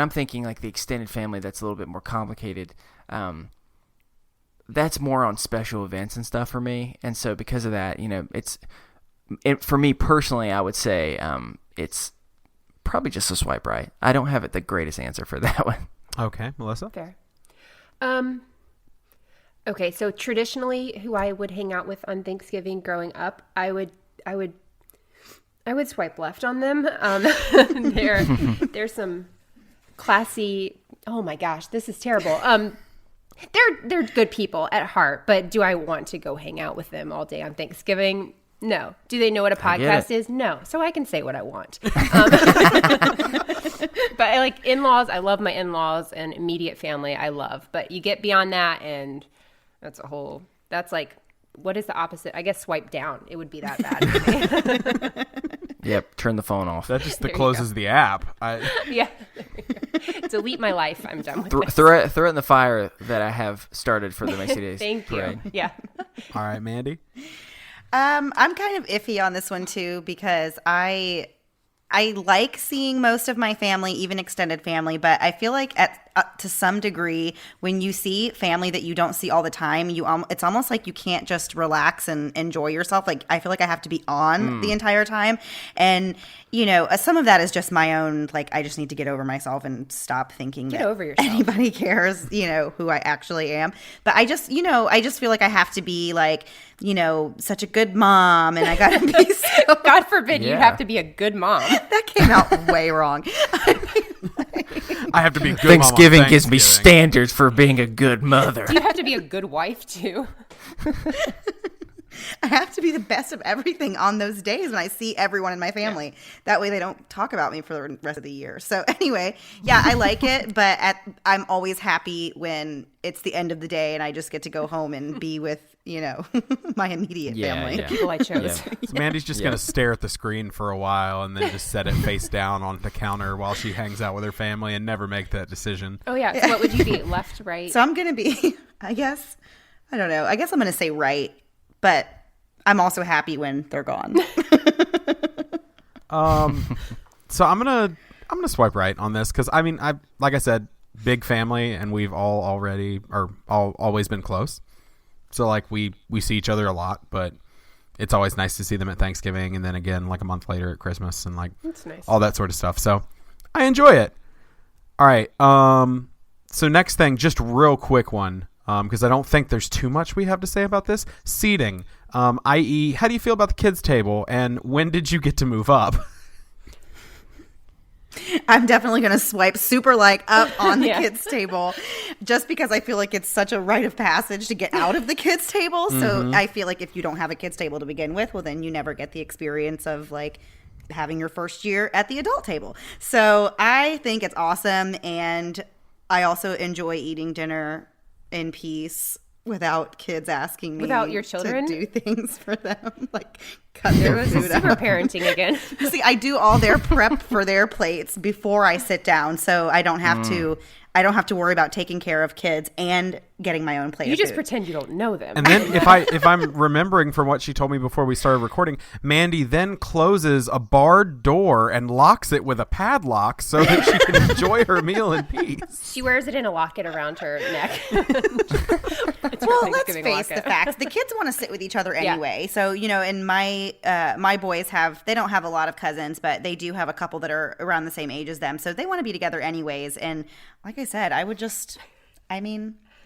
D: I'm thinking like the extended family that's a little bit more complicated, that's more on special events and stuff for me. And so because of that, for me personally, I would say it's probably just a swipe right. I don't have the greatest answer for that one.
C: Okay, Melissa.
E: Fair. Okay, so traditionally, who I would hang out with on Thanksgiving growing up, I would swipe left on them. There's some classy. Oh my gosh, this is terrible. They're good people at heart, but do I want to go hang out with them all day on Thanksgiving? No. Do they know what a podcast is? No. So I can say what I want. But I like in-laws. I love my in-laws, and immediate family I love. But you get beyond that, and that's like, what is the opposite? I guess swipe down. It would be that bad.
D: Yep. Turn the phone off.
C: That just
E: There you
C: closes the app.
E: Yeah. Delete my life. I'm done with this.
D: Throw it in the fire that I have started for the Macy Days
E: Thank you.
D: parade.
E: Yeah.
C: All right, Mandy.
F: I'm kind of iffy on this one too because I like seeing most of my family, even extended family, but I feel like to some degree, when you see family that you don't see all the time, it's almost like you can't just relax and enjoy yourself. Like I feel like I have to be on the entire time, and some of that is just my own. Like I just need to get over myself and stop thinking
E: Get
F: that
E: over yourself.
F: anybody cares. Who I actually am. But I just feel like I have to be like such a good mom, and I gotta be so.
E: God forbid you
D: Yeah.
E: have to be a good mom.
F: That came out way wrong.
C: I have to be good.
D: Thanksgiving
C: mom on
D: gives me
C: Thanksgiving.
D: standards for being a good mother.
E: Do you have to be a good wife too?
F: I have to be the best of everything on those days when I see everyone in my family. That way they don't talk about me for the rest of the year. So anyway, yeah, I like it, but I'm always happy when it's the end of the day and I just get to go home and be with, my immediate family.
D: Yeah.
E: People I chose.
D: Yeah.
C: So Mandy's just going to stare at the screen for a while and then just set it face down on the counter while she hangs out with her family and never make that decision.
E: Oh yeah. So what would you be? Left, right?
F: So I'm going to be, I guess I'm going to say right, but I'm also happy when they're gone.
C: So I'm gonna swipe right on this because like I said, big family, and we've always been close. So like we see each other a lot, but it's always nice to see them at Thanksgiving and then again like a month later at Christmas and like
E: That's nice.
C: all that sort of stuff. So I enjoy it. All right. So next thing, just real quick one, because I don't think there's too much we have to say about this. Seating, i.e., how do you feel about the kids' table, and when did you get to move up?
F: I'm definitely going to swipe super up on the
E: Yeah.
F: kids' table just because I feel like it's such a rite of passage to get out of the kids' table. So I feel like if you don't have a kids' table to begin with, well, then you never get the experience of like having your first year at the adult table. So I think it's awesome. And I also enjoy eating dinner in peace without kids asking me
E: Without your children?
F: to do things for them, like cut their
E: It was
F: food
E: super
F: up.
E: parenting again.
F: See, I do all their prep for their plates before I sit down, so I don't have to worry about taking care of kids and getting my own plate
E: You
F: of
E: just
F: food.
E: pretend you don't know them.
C: And then if I'm remembering from what she told me before we started recording, Mandy then closes a barred door and locks it with a padlock so that she can enjoy her meal in peace.
E: She wears it in a locket around her neck.
F: Well, let's face the facts. The kids want to sit with each other anyway. So, and my boys they don't have a lot of cousins, but they do have a couple that are around the same age as them. So they want to be together anyways. And like I said,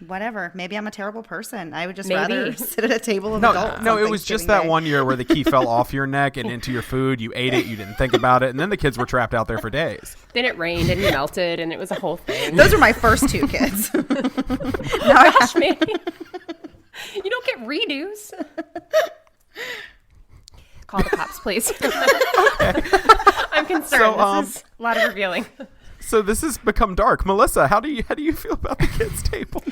F: whatever. Maybe I'm a terrible person. I would just rather sit at a table of adults.
C: No, it was just that one year where the key fell off your neck and into your food. You ate it. You didn't think about it. And then the kids were trapped out there for days.
E: Then it rained and it melted and it was a whole thing.
F: Those are my first two kids.
E: Gosh, man. You don't get redos. Call the cops, please. I'm concerned. This is a lot of revealing.
C: So this has become dark. Melissa, how do you feel about the kids' table?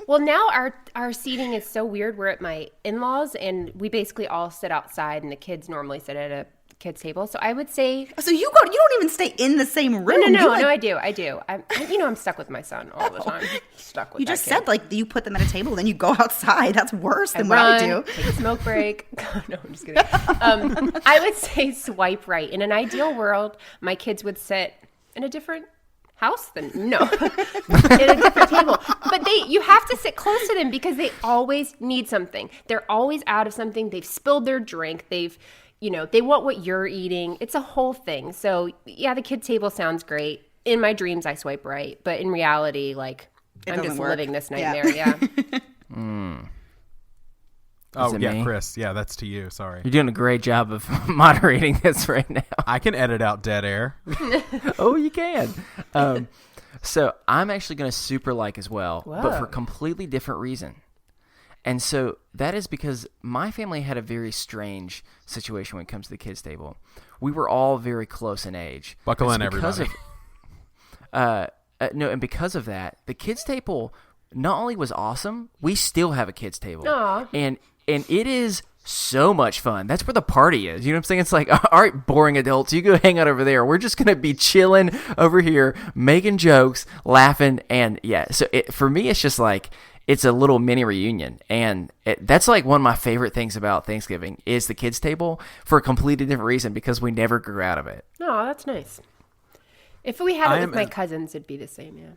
E: Well, now our seating is so weird. We're at my in-laws, and we basically all sit outside, and the kids normally sit at a kids' table. So I would say,
F: so you don't even stay in the same room.
E: No, I do. I'm stuck with my son all the time. Stuck with.
F: You just said you put them at a table, then you go outside. That's worse than what
E: I
F: do.
E: Take a smoke break. No, I'm just kidding. I would say swipe right. In an ideal world, my kids would sit in a different house in a different table, but you have to sit close to them because they always need something. They're always out of something. They've spilled their drink. They want what you're eating. It's a whole thing. So yeah, the kid table sounds great. In my dreams, I swipe right, but in reality, I'm just living this nightmare. Yeah.
C: Oh, yeah,
D: me?
C: Chris. Yeah, that's to you. Sorry.
D: You're doing a great job of moderating this right now.
C: I can edit out dead air.
D: Oh, you can. So I'm actually going to super like as well, but for a completely different reason. And so that is because my family had a very strange situation when it comes to the kids' table. We were all very close in age.
C: Buckle in, everybody.
D: And because of that, the kids' table not only was awesome, we still have a kids' table.
E: Aww.
D: And it is so much fun. That's where the party is. You know what I'm saying? It's like, all right, boring adults, you go hang out over there. We're just going to be chilling over here, making jokes, laughing. And yeah, so for me, it's just like, it's a little mini reunion. And that's like one of my favorite things about Thanksgiving is the kids' table for a completely different reason because we never grew out of it.
E: Oh, that's nice. If we had it with my cousins, it'd be the same, yeah.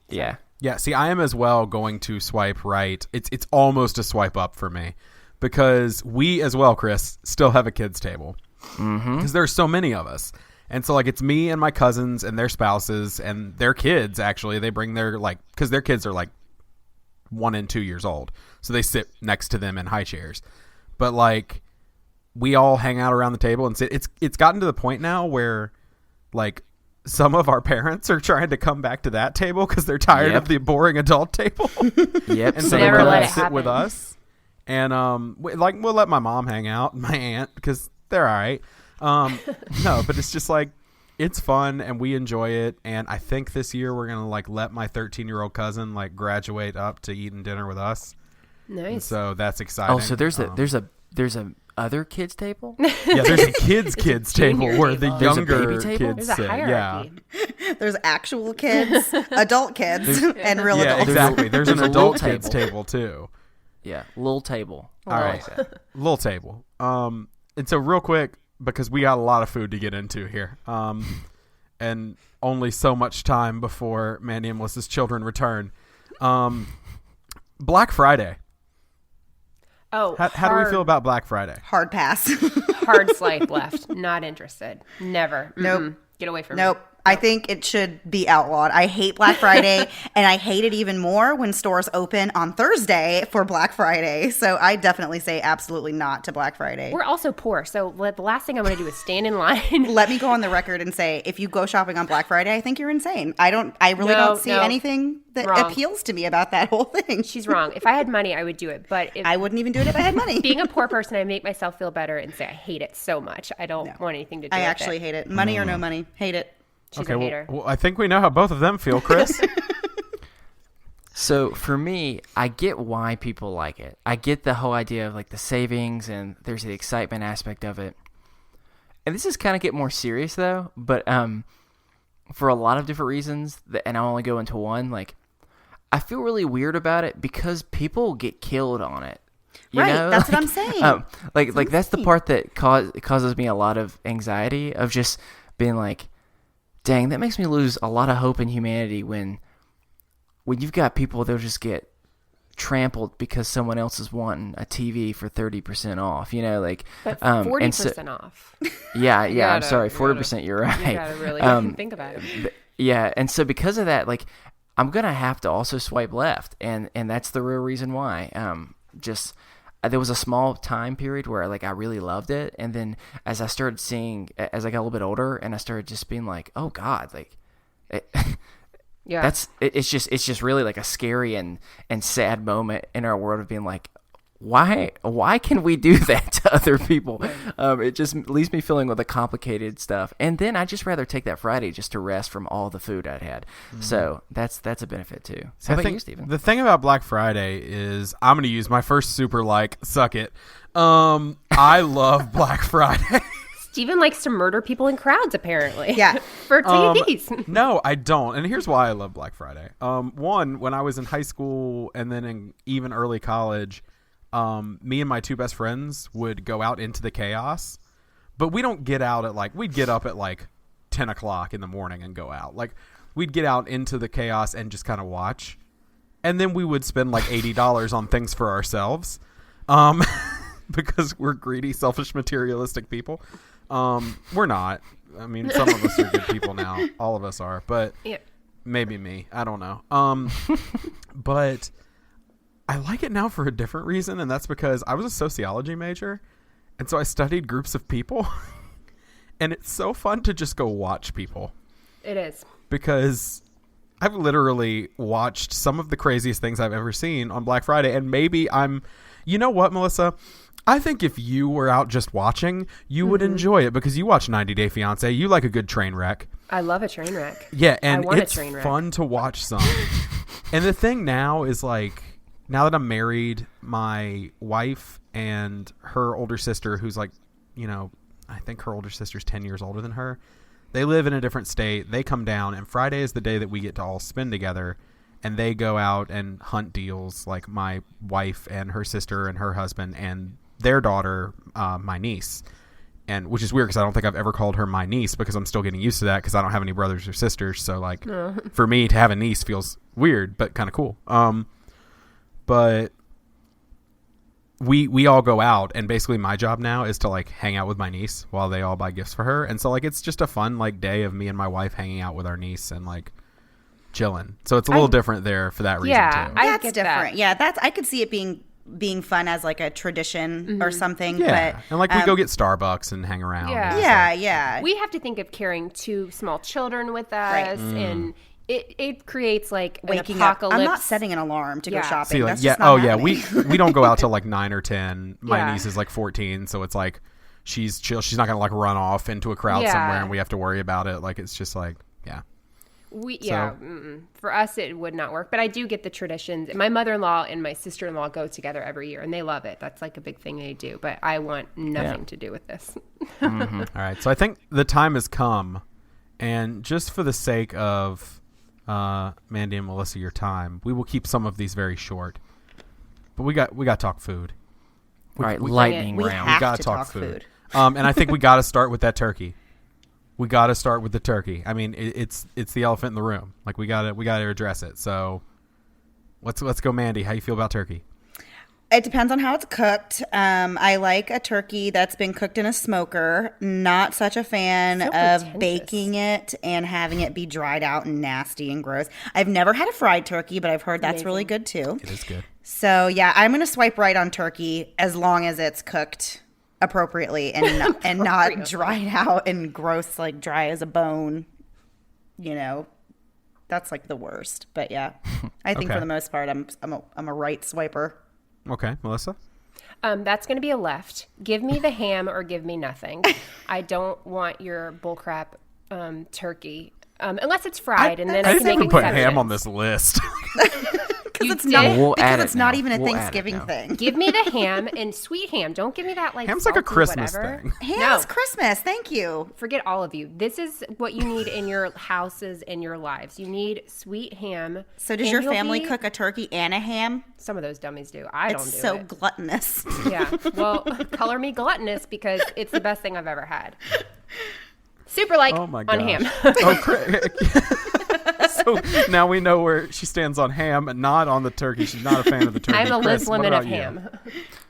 D: Yeah.
C: Yeah, see, I am as well going to swipe right. It's almost a swipe up for me because we as well, Chris, still have a kids' table because there's so many of us. And so, it's me and my cousins and their spouses and their kids, actually. They bring their, because their kids are, 1 and 2 years old. So they sit next to them in high chairs. But, we all hang out around the table and sit. It's gotten to the point now where, some of our parents are trying to come back to that table because they're tired of the boring adult table.
D: Yep.
C: And so they come and sit with us. And we'll let my mom hang out and my aunt because they're all right. No, but it's just it's fun and we enjoy it. And I think this year we're gonna let my 13-year-old cousin graduate up to eating dinner with us.
E: Nice.
C: And so that's exciting.
D: Oh, so there's a other kids table?
C: Yeah, there's a kids table where the
D: There's a
C: younger
D: baby table?
C: kids
E: There's a
C: sit.
E: hierarchy.
C: Yeah.
F: There's actual kids, adult kids, and real
C: Yeah,
F: adults.
C: exactly. There's an
D: There's a
C: adult
D: little
C: kids
D: table.
C: table too.
D: Yeah, little table.
C: All right, little table. And so real quick, because we got a lot of food to get into here, and only so much time before Mandy and Melissa's children return. Black Friday.
E: Oh,
C: How do we feel about Black Friday?
F: Hard pass.
E: hard swipe left. Not interested. Never.
F: Nope.
E: Mm-mm. Get away from me.
F: Nope. I think it should be outlawed. I hate Black Friday, and I hate it even more when stores open on Thursday for Black Friday. So I definitely say absolutely not to Black Friday.
E: We're also poor, so the last thing I'm going to do is stand in line.
F: Let me go on the record and say, if you go shopping on Black Friday, I think you're insane. I really don't see anything that appeals to me about that whole thing.
E: She's wrong. If I had money, I would do it. But
F: I wouldn't even do it if I had money.
E: Being a poor person, I make myself feel better and say I hate it so much. I don't want anything to do with it.
F: I actually hate it. Money or no money. Hate it.
E: She's a hater.
C: Well, I think we know how both of them feel, Chris.
D: So for me, I get why people like it. I get the whole idea of the savings and there's the excitement aspect of it. And this is kind of get more serious though, but for a lot of different reasons, and I'll only go into one, I feel really weird about it because people get killed on it. You
F: Right,
D: know?
F: that's what I'm saying.
D: Like that's the part that causes me a lot of anxiety of just being like, dang, that makes me lose a lot of hope in humanity when you've got people that'll just get trampled because someone else is wanting a TV for 30% off, you know, like
E: But 40% off.
D: Yeah, I'm
E: gotta-
D: sorry,
E: you
D: 40%. You're right.
E: You gotta really think about it.
D: Yeah, and so because of that, like I'm gonna have to also swipe left, and that's the real reason why. There was a small time period where like I really loved it, and then as I started seeing, as I got a little bit older, and I started just being like, oh God, like.
E: Yeah.
D: It's just really like a scary and sad moment in our world of being like, why can we do that to other people? It just leaves me feeling with the complicated stuff, and then I just rather take that Friday just to rest from all the food I'd had. So that's a benefit too. How about you, Stephen?
C: The thing about Black Friday is I'm going to use my first super suck it. I love Black Friday.
E: Stephen likes to murder people in crowds, apparently.
F: Yeah.
E: For TVs.
C: No, I don't. And here's why I love Black Friday. One, when I was in high school and then in even early college, me and my two best friends would go out into the chaos. But we don't get out at we'd get up at 10 o'clock in the morning and go out. We'd get out into the chaos and just kind of watch. And then we would spend $80 on things for ourselves. Because we're greedy, selfish, materialistic people. We're not. I mean, some of us are good people now. All of us are, but maybe me. I don't know. But I like it now for a different reason, and that's because I was a sociology major, and so I studied groups of people, and it's so fun to just go watch people.
E: It is.
C: Because I've literally watched some of the craziest things I've ever seen on Black Friday, and maybe you know what, Melissa? I think if you were out just watching, you would enjoy it because you watch 90 Day Fiance. You like a good train wreck.
E: I love a train wreck.
C: Yeah, and
E: I want
C: it's
E: a train wreck.
C: fun to watch some. And the thing now is now that I'm married, my wife and her older sister, who's I think her older sister's 10 years older than her, they live in a different state. They come down, and Friday is the day that we get to all spend together. And they go out and hunt deals, like my wife and her sister and her husband and their daughter, my niece, and which is weird because I don't think I've ever called her my niece because I'm still getting used to that because I don't have any brothers or sisters. So for me to have a niece feels weird, but kind of cool. But we all go out, and basically my job now is to hang out with my niece while they all buy gifts for her. And so it's just a fun day of me and my wife hanging out with our niece and chilling. So it's a little different there for that reason too.
F: That's
E: get
F: different.
E: that.
F: Yeah, I could see it being fun as a tradition or something.
C: Yeah,
F: but,
C: and we go get Starbucks and hang around.
E: Yeah.
F: Yeah.
E: We have to think of carrying two small children with us, and it creates an
F: Waking up.
E: apocalypse.
F: I'm not setting an alarm to go shopping.
C: See,
F: That's just not happening.
C: we don't go out till 9 or 10. My
E: Yeah.
C: niece is 14, so it's she's chill. She's not gonna run off into a crowd
E: Yeah.
C: somewhere and we have to worry about it. It's just yeah.
E: For us it would not work, but I do get the traditions. My mother-in-law and my sister-in-law go together every year, and they love it. That's a big thing they do, but I want nothing to do with this.
C: All right, so I think the time has come, and just for the sake of Mandy and Melissa, your time, we will keep some of these very short. But we got to talk food.
D: All right, lightning
F: We
D: round.
F: have
C: gotta
F: to
C: talk
F: talk
C: food. And I think we got to start with that turkey. We got to start with the turkey. I mean, it's the elephant in the room. We got to address it. So let's go, Mandy. How you feel about turkey?
F: It depends on how it's cooked. I like a turkey that's been cooked in a smoker. Not such a fan
E: So
F: of
E: pretentious.
F: baking it and having it be dried out and nasty and gross. I've never had a fried turkey, but I've heard that's really good too.
C: It is good.
F: So yeah, I'm gonna swipe right on turkey as long as it's cooked appropriately and not dried out and gross, dry as a bone. That's the worst. But yeah, I think
C: Okay.
F: for the most part, I'm a right swiper.
C: Okay, Melissa?
E: That's going to be a left. Give me the ham or give me nothing. I don't want your bullcrap turkey. Unless it's fried, and then
C: I
E: I
C: didn't
E: can make
C: even put
E: exceptions.
C: ham on this list.
F: Because
E: You
F: it's
E: did?
F: not,
D: We'll
F: because
D: add
F: it's
D: it
F: not
D: now.
F: even a
D: We'll add it
F: Thanksgiving
D: now.
F: thing.
E: Give me the ham and sweet ham. Don't give me that like
C: Ham's like a
E: salty
C: Christmas
E: whatever.
C: thing.
F: Ham's Christmas. Thank you.
E: Forget all of you. This is what you need in your houses and your lives. You need sweet ham.
F: So does
E: and
F: your
E: you'll
F: family
E: be-
F: cook a turkey and a ham?
E: Some of those dummies do. I don't
F: It's
E: do
F: so
E: it.
F: gluttonous.
E: Yeah. Well, color me gluttonous because it's the best thing I've ever had. Super like
C: Oh my
E: on
C: gosh.
E: ham.
C: So now we know where she stands on ham and not on the turkey. She's not a fan of the turkey.
E: I'm a
C: Chris,
E: Liz
C: what
E: Lemon
C: about
E: of
C: you?
E: ham.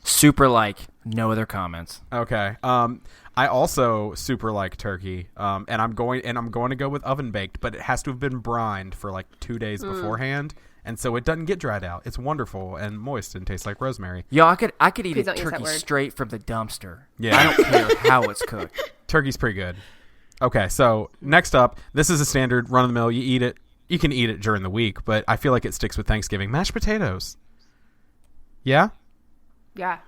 D: Super like. No other comments.
C: Okay. I also super like turkey. And I'm going to go with oven baked, but it has to have been brined for like 2 days beforehand, and so it doesn't get dried out. It's wonderful and moist and tastes like rosemary.
D: Yo, I could eat
E: Please
D: a
E: don't use that
D: turkey
E: word.
D: straight from the dumpster.
C: Yeah.
D: I don't care how it's cooked.
C: Turkey's pretty good. Okay, so next up, this is a standard run of the mill. You eat it. You can eat it during the week, but I feel like it sticks with Thanksgiving. Mashed potatoes. Yeah?
E: Yeah.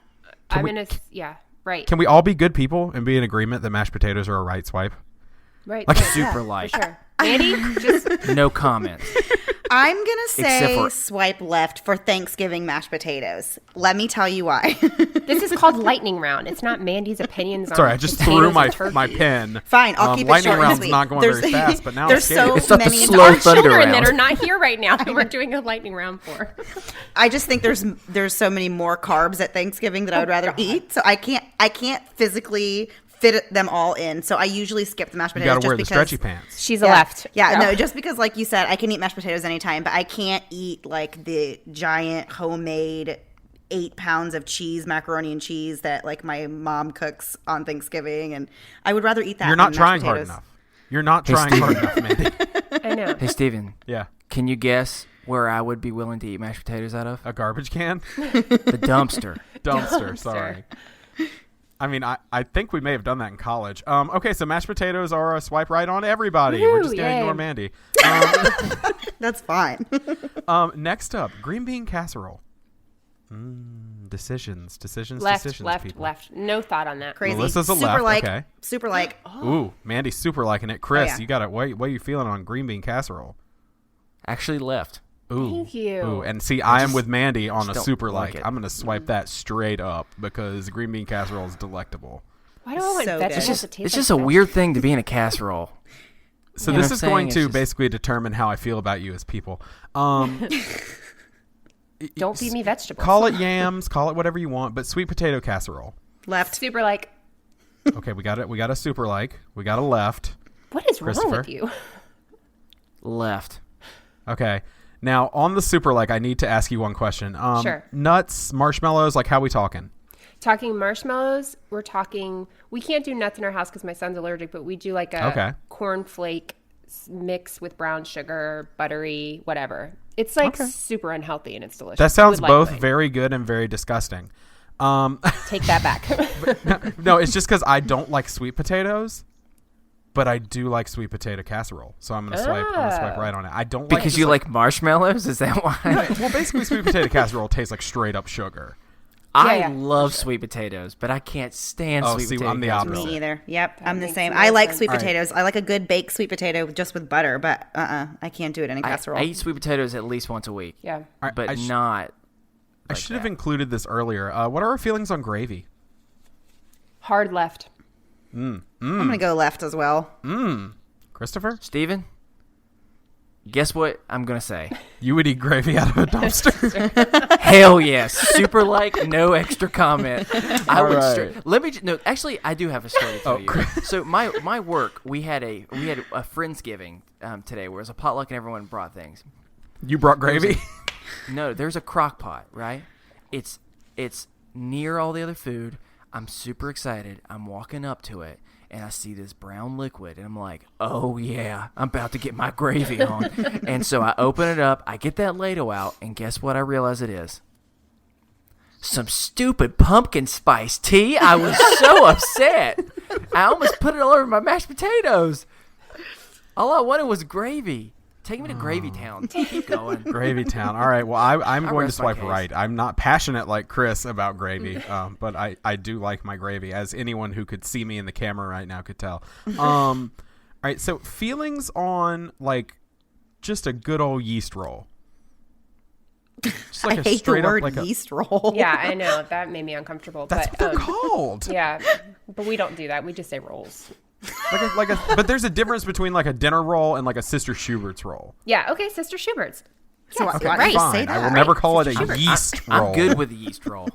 E: Right.
C: Can we all be good people and be in agreement that mashed potatoes are a right swipe?
E: Right.
C: Like
E: right,
D: Super
E: yeah,
D: like.
E: For sure. Andy, just
D: No comments.
F: I'm going to
D: Except
F: say
D: for-
F: swipe left for Thanksgiving mashed potatoes. Let me tell you why.
E: this is called lightning round. It's not Mandy's opinions on
C: Sorry, I just
E: potatoes
C: threw
E: and
C: my
E: turkey.
C: pen.
F: Fine, I'll keep it
C: lightning
F: short and
C: round's
F: sweet.
C: not going very fast, but now
F: there's
C: I'm scared.
F: so
D: It's not the
F: many.
D: slow
E: Our
D: thunder
E: children that
D: round.
E: are not here right now that we're doing a lightning round for.
F: I just think there's so many more carbs at Thanksgiving that I would rather eat. So I can't physically fit them all in. So I usually skip the mashed
C: You
F: potatoes.
C: got to wear the
F: just because,
C: stretchy pants.
E: She's a
F: Yeah,
E: left.
F: yeah,
E: No.
F: no, just because, like you said, I can eat mashed potatoes anytime, but I can't eat like the giant homemade 8 pounds of cheese, macaroni and cheese that like my mom cooks on Thanksgiving, and I would rather eat that.
C: You're not
F: than
C: trying
F: mashed
C: hard
F: potatoes.
C: enough. You're not trying hard enough, Mandy.
E: I know.
D: Hey, Steven,
C: Yeah.
D: can you guess where I would be willing to eat mashed potatoes out of?
C: A garbage can?
D: The dumpster.
C: Dumpster, sorry. I mean, I think we may have done that in college. Okay, so mashed potatoes are a swipe right on everybody. We're just
E: Woo,
C: going to
E: yay.
C: ignore Mandy.
F: That's fine.
C: Next up, green bean casserole. Decisions,
E: Left,
C: people.
E: left. No thought on that.
F: Crazy.
C: Melissa's a
F: super
C: left,
F: like,
C: okay.
F: super like.
C: Ooh, Mandy's super liking it. Chris,
F: yeah.
C: you got it. What are you feeling on green bean casserole?
D: Actually left.
C: Ooh.
E: Thank you.
C: Ooh, and see, I am
D: just-
C: with Mandy on a
D: don't
C: super
D: like
C: like.
D: it.
C: I'm going to swipe that straight up because green bean casserole is delectable.
E: Why do I want
F: So good.
E: vegetables
F: It's
E: that taste
D: It's
E: like
D: just a
E: vegetables?
D: weird thing to be in a casserole.
C: So
D: You know
C: this
D: what
C: is
D: I'm
C: going
D: saying?
C: to
D: It's just-
C: basically determine how I feel about you as people.
E: Don't feed me vegetables.
C: Call it yams, call it whatever you want, but sweet potato casserole.
F: Left.
E: Super like,
C: Okay, we got it. We got a super like. We got a left.
E: what is wrong
C: Christopher?
E: with you?
D: Left.
C: Okay. Now on the super like, I need to ask you one question.
E: Sure.
C: Nuts, marshmallows, like how we talking?
E: Talking marshmallows, we can't do nuts in our house because my son's allergic, but we do like a
C: Okay.
E: cornflake mix with brown sugar, buttery, whatever. It's like super unhealthy and it's delicious.
C: That sounds
E: You would
C: both
E: like mine.
C: very good and very disgusting.
E: Take that back.
C: No, it's just because I don't like sweet potatoes, but I do like sweet potato casserole. So I'm gonna swipe. I'm gonna swipe right on it. I don't like
D: Because
C: just
D: you like marshmallows? Is that why?
C: Well, basically, sweet potato casserole tastes like straight up sugar.
D: I
E: yeah,
D: love sweet potatoes, but I can't stand
C: Oh,
D: sweet
C: see,
D: potato
C: I'm the
D: casserole.
C: opposite.
F: Me either. Yep, I'm the
E: makes
F: same.
E: no
F: I like
E: sense.
F: sweet
C: All right.
F: potatoes. I like a good baked sweet potato just with butter, but I can't do it in a casserole.
D: I eat sweet potatoes at least once a week,
E: Yeah.
D: but
C: I sh-
D: not.
C: I should have included this earlier. What are our feelings on gravy?
E: Hard left.
F: I'm gonna go left as well.
C: Christopher,
D: Steven, guess what I'm going to say?
C: you would eat gravy out of a dumpster.
D: Hell yes. Super like, no extra comment. I would
C: right.
D: let me no, actually I do have a story to tell you.
C: great.
D: So my work, we had a Friendsgiving today where it was a potluck and everyone brought things.
C: You brought gravy.
D: No, there's a crock pot, right? It's near all the other food. I'm super excited. I'm walking up to it and I see this brown liquid and I'm like, oh yeah, I'm about to get my gravy on. And so I open it up, I get that ladle out, and guess what I realize it is? Some stupid pumpkin spice tea. I was so upset. I almost put it all over my mashed potatoes. All I wanted was gravy. Take me to Gravy Town. Keep going.
C: Gravy Town. All right. Well, I'm going to
D: rest my
C: swipe
D: case.
C: right. I'm not passionate like Chris about gravy, but I do like my gravy, as anyone who could see me in the camera right now could tell. All right, so feelings on like just a good old yeast roll. Just like
F: I
C: a
F: hate the
C: straight up
F: word
C: like
F: yeast roll.
E: Yeah, I know. That made me uncomfortable.
C: that's
E: but
C: what they're called.
E: Yeah, but we don't do that. We just say rolls.
C: But there's a difference between like a dinner roll and like a Sister Schubert's roll.
E: Yeah, okay, Sister Schubert's.
F: So
E: Yes,
F: why
E: right.
F: do you
C: Fine.
F: say that?
C: I will never call it
E: Sister
C: a
E: Schubert.
C: yeast roll.
D: I'm good with the yeast roll.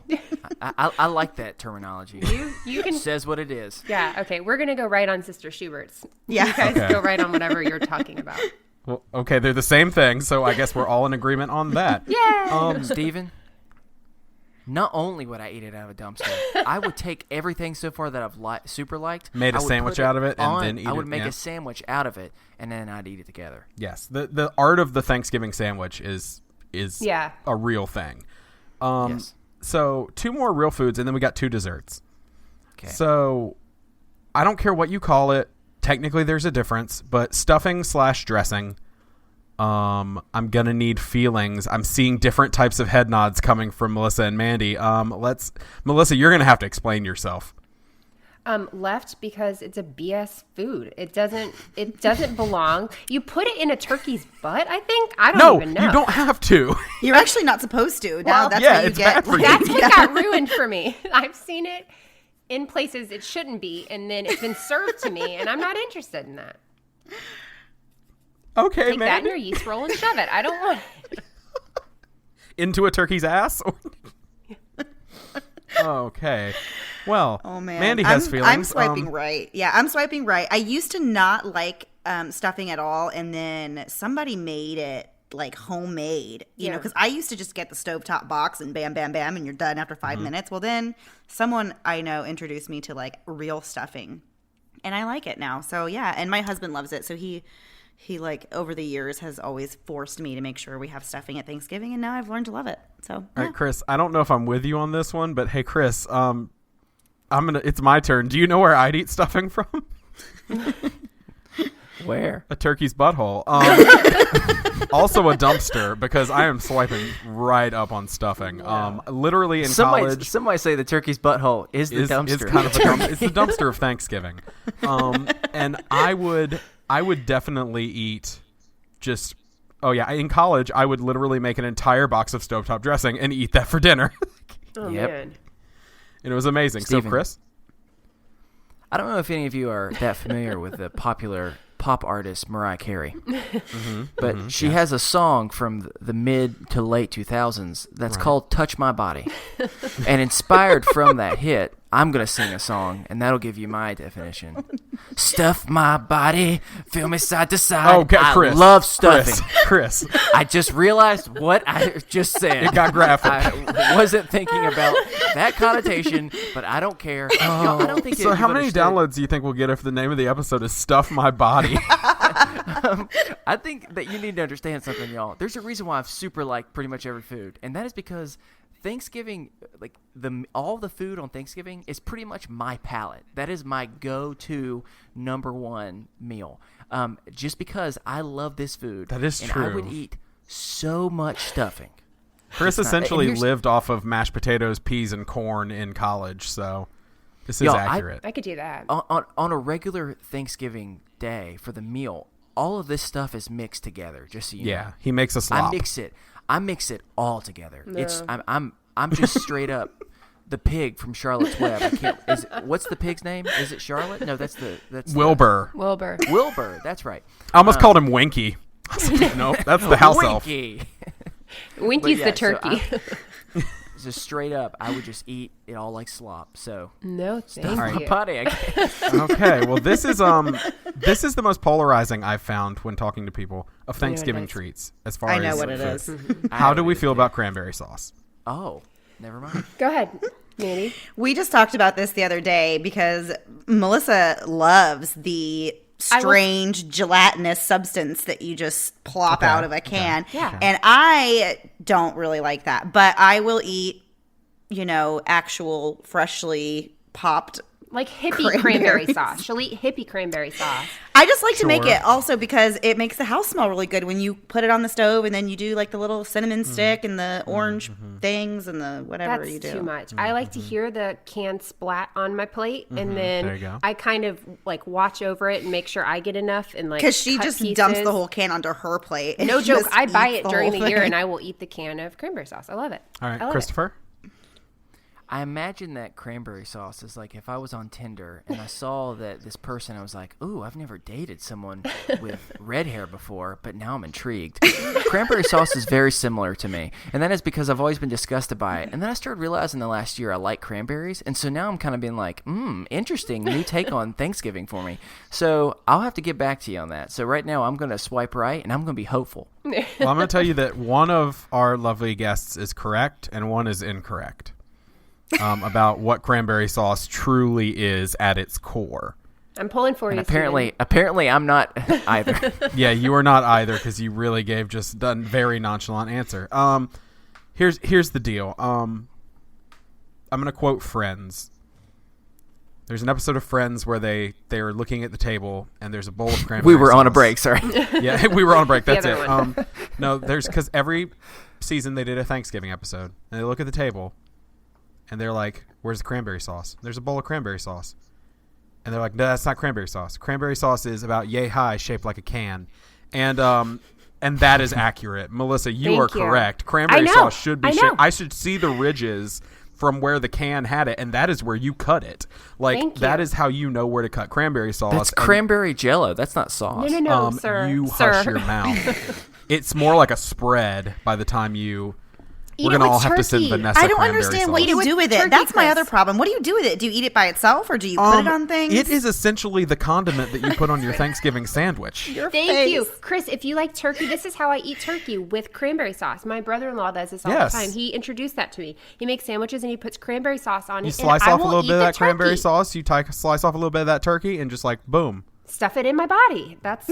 D: I like that terminology.
E: You can.
D: Says what it is.
E: Yeah, okay, we're going to go right on Sister Schubert's.
F: Yeah.
E: You guys
C: Okay.
E: go right on whatever you're talking about.
C: Well, okay, they're the same thing, so I guess we're all in agreement on that.
E: Yay!
D: Steven, not only would I eat it out of a dumpster, I would take everything so far that I've super liked.
C: Made a
D: I would
C: sandwich
D: put
C: out of it and then eat
D: I would
C: it,
D: make
C: yeah.
D: a sandwich out of it, and then I'd eat it together.
C: Yes, the art of the Thanksgiving sandwich is
E: Yeah.
C: a real thing.
D: Yes.
C: So 2 more real foods, and then we got 2 desserts.
D: Okay.
C: So I don't care what you call it. Technically, there's a difference, but stuffing/dressing. I'm gonna need feelings. I'm seeing different types of head nods coming from Melissa and Mandy. Melissa, you're gonna have to explain yourself.
E: Left because it's a BS food. It doesn't belong. You put it in a turkey's butt, I think. I don't even know.
C: You don't have to.
F: You're actually not supposed to. Now
E: Well,
F: that's
C: yeah,
F: how you
C: it's
F: get.
C: bad for you.
E: That's what got ruined for me. I've seen it in places it shouldn't be, and then it's been served to me, and I'm not interested in that.
C: Okay,
E: Take that in your yeast roll and shove it. I don't want it.
C: Into a turkey's ass. Okay. Well,
F: Oh man,
C: Mandy has feelings.
F: I'm swiping right. Yeah, I'm swiping right. I used to not like stuffing at all, and then somebody made it like homemade. You know,
E: Yeah.
F: because I used to just get the stovetop box and bam, bam, bam, and you're done after 5 minutes. Well, then someone I know introduced me to like real stuffing, and I like it now. So yeah, and my husband loves it. So he like over the years has always forced me to make sure we have stuffing at Thanksgiving, and now I've learned to love it. So
C: All
F: yeah.
C: right, Chris, I don't know if I'm with you on this one, but hey, Chris, it's my turn. Do you know where I'd eat stuffing from?
D: Where?
C: A turkey's butthole. Also a dumpster, because I am swiping right up on stuffing. Literally in college.
D: Some might say the turkey's butthole is the dumpster.
C: Is kind of it's the dumpster of Thanksgiving. And I would definitely eat just. Oh yeah, in college I would literally make an entire box of stovetop dressing and eat that for dinner.
E: Oh,
D: Yep.
E: man.
C: And it was amazing.
D: Steven.
C: So Chris,
D: I don't know if any of you are that familiar with the popular pop artist Mariah Carey, but she has a song from the mid to late 2000s that's called Touch My Body. And inspired from that hit, I'm going to sing a song, and that'll give you my definition. Stuff my body, feel me side to side.
C: Okay, Chris.
D: I love stuffing.
C: Chris.
D: I just realized what I just said.
C: It got graphic.
D: I wasn't thinking about that connotation, but I don't care. I don't think
C: So
D: if
C: how
D: you've
C: many
D: understood-
C: downloads do you think we'll get if the name of the episode is Stuff My Body?
D: I think that you need to understand something, y'all. There's a reason why I've super liked pretty much every food, and that is because Thanksgiving, like all the food on Thanksgiving, is pretty much my palate. That is my go-to number one meal. Just because I love this food.
C: That is
D: and
C: true.
D: I would eat so much stuffing.
C: Chris
D: and
C: essentially
D: here's-
C: lived off of mashed potatoes, peas, and corn in college, so this is
D: Yo,
C: accurate.
E: I could do that.
D: On a regular Thanksgiving day for the meal, all of this stuff is mixed together. Just so you know.
C: Yeah, he makes a slop.
D: I mix it all together. It's I'm just straight up the pig from Charlotte's Web. What's the pig's name? Is it Charlotte? No, that's
C: Wilbur.
E: Wilbur.
D: Wilbur. That's right.
C: I almost called him Winky. No, that's the house elf.
D: Winky.
E: Winky's
D: yeah,
E: the turkey.
D: Just straight up, I would just eat it all like slop. So
E: No, thank
C: All right.
E: you.
D: potty, I guess.
C: Okay, well this is the most polarizing I've found when talking to people of Thanksgiving
E: is.
C: treats. As far
F: I
C: as
F: know what it
C: food.
F: is.
C: How do we feel about cranberry sauce?
D: Oh, never mind.
E: Go ahead, Mandy.
F: We just talked about this the other day because Melissa loves the strange gelatinous substance that you just plop out of a can.
E: Yeah.
F: And I don't really like that, but I will eat, actual freshly popped
E: Like hippie cranberry sauce. She'll eat hippie cranberry sauce.
F: I just like to make
C: Sure.
F: it also because it makes the house smell really good when you put it on the stove and then you do like the little cinnamon stick and the orange things and the whatever
E: That's
F: you do.
E: too much. I like to hear the can splat on my plate, and
C: There you
E: then
C: go.
E: I kind of like watch over it and make sure I get enough. And like
F: Because she
E: cut
F: just
E: pieces.
F: dumps the whole can onto her plate. and
E: No
F: she
E: joke.
F: just
E: I buy
F: eats
E: it during
F: whole
E: the year,
F: thing.
E: and I will eat the can of cranberry sauce. I love it.
C: All
E: I
C: right,
E: love
C: Christopher.
D: I imagine that cranberry sauce is like if I was on Tinder and I saw that this person, I was like, ooh, I've never dated someone with red hair before, but now I'm intrigued. Cranberry sauce is very similar to me. And that is because I've always been disgusted by it. And then I started realizing the last year I like cranberries. And so now I'm kind of being like, interesting, new take on Thanksgiving for me. So I'll have to get back to you on that. So right now I'm going to swipe right and I'm going to be hopeful.
C: Well, I'm going to tell you that one of our lovely guests is correct and one is incorrect about what cranberry sauce truly is at its core.
E: I'm pulling for
D: And
E: you.
D: apparently I'm not either.
C: Yeah, you are not either because you really gave just a very nonchalant answer. Here's the deal. I'm going to quote Friends. There's an episode of Friends where they are looking at the table and there's a bowl of cranberry
D: We were on a
C: sauce.
D: break, sorry.
C: Yeah, we were on a break. That's
E: other
C: it.
E: one.
C: No, there's because every season they did a Thanksgiving episode, and they look at the table, and they're like, "Where's the cranberry sauce?" There's a bowl of cranberry sauce, and they're like, "No, that's not cranberry sauce. Cranberry sauce is about yay high, shaped like a can," and that is accurate. Melissa, you
E: Thank
C: are
E: you.
C: correct. Cranberry
E: I know.
C: sauce should be
E: I know.
C: shaped. I should see the ridges from where the can had it, and that is where you cut it. Like
E: Thank
C: that
E: you.
C: is how you know where to cut cranberry sauce.
D: That's
C: and-
D: cranberry jello. That's not sauce.
E: No, sir.
C: You
E: sir.
C: hush your mouth. It's more like a spread by the time you.
E: Eat
C: We're
E: it
C: gonna
E: with
C: all have to send
E: turkey.
C: Vanessa
F: I don't
C: cranberry
F: understand what
C: sauce.
F: you
E: With
F: do with
E: turkey,
F: it. That's my
E: Chris.
F: other problem. What do you do with it? Do you eat it by itself or do you put it on things?
C: It is essentially the condiment that you put on your Thanksgiving sandwich.
E: Thank you. Chris, if you like turkey, this is how I eat turkey with cranberry sauce. My brother-in-law does this all
C: Yes.
E: the time. He introduced that to me. He makes sandwiches and he puts cranberry sauce on it.
C: You slice
E: and I
C: off a
E: will
C: little
E: eat
C: bit of
E: the
C: that cranberry
E: turkey.
C: sauce. You slice off a little bit of that turkey, and just like boom.
E: Stuff it in my body. That's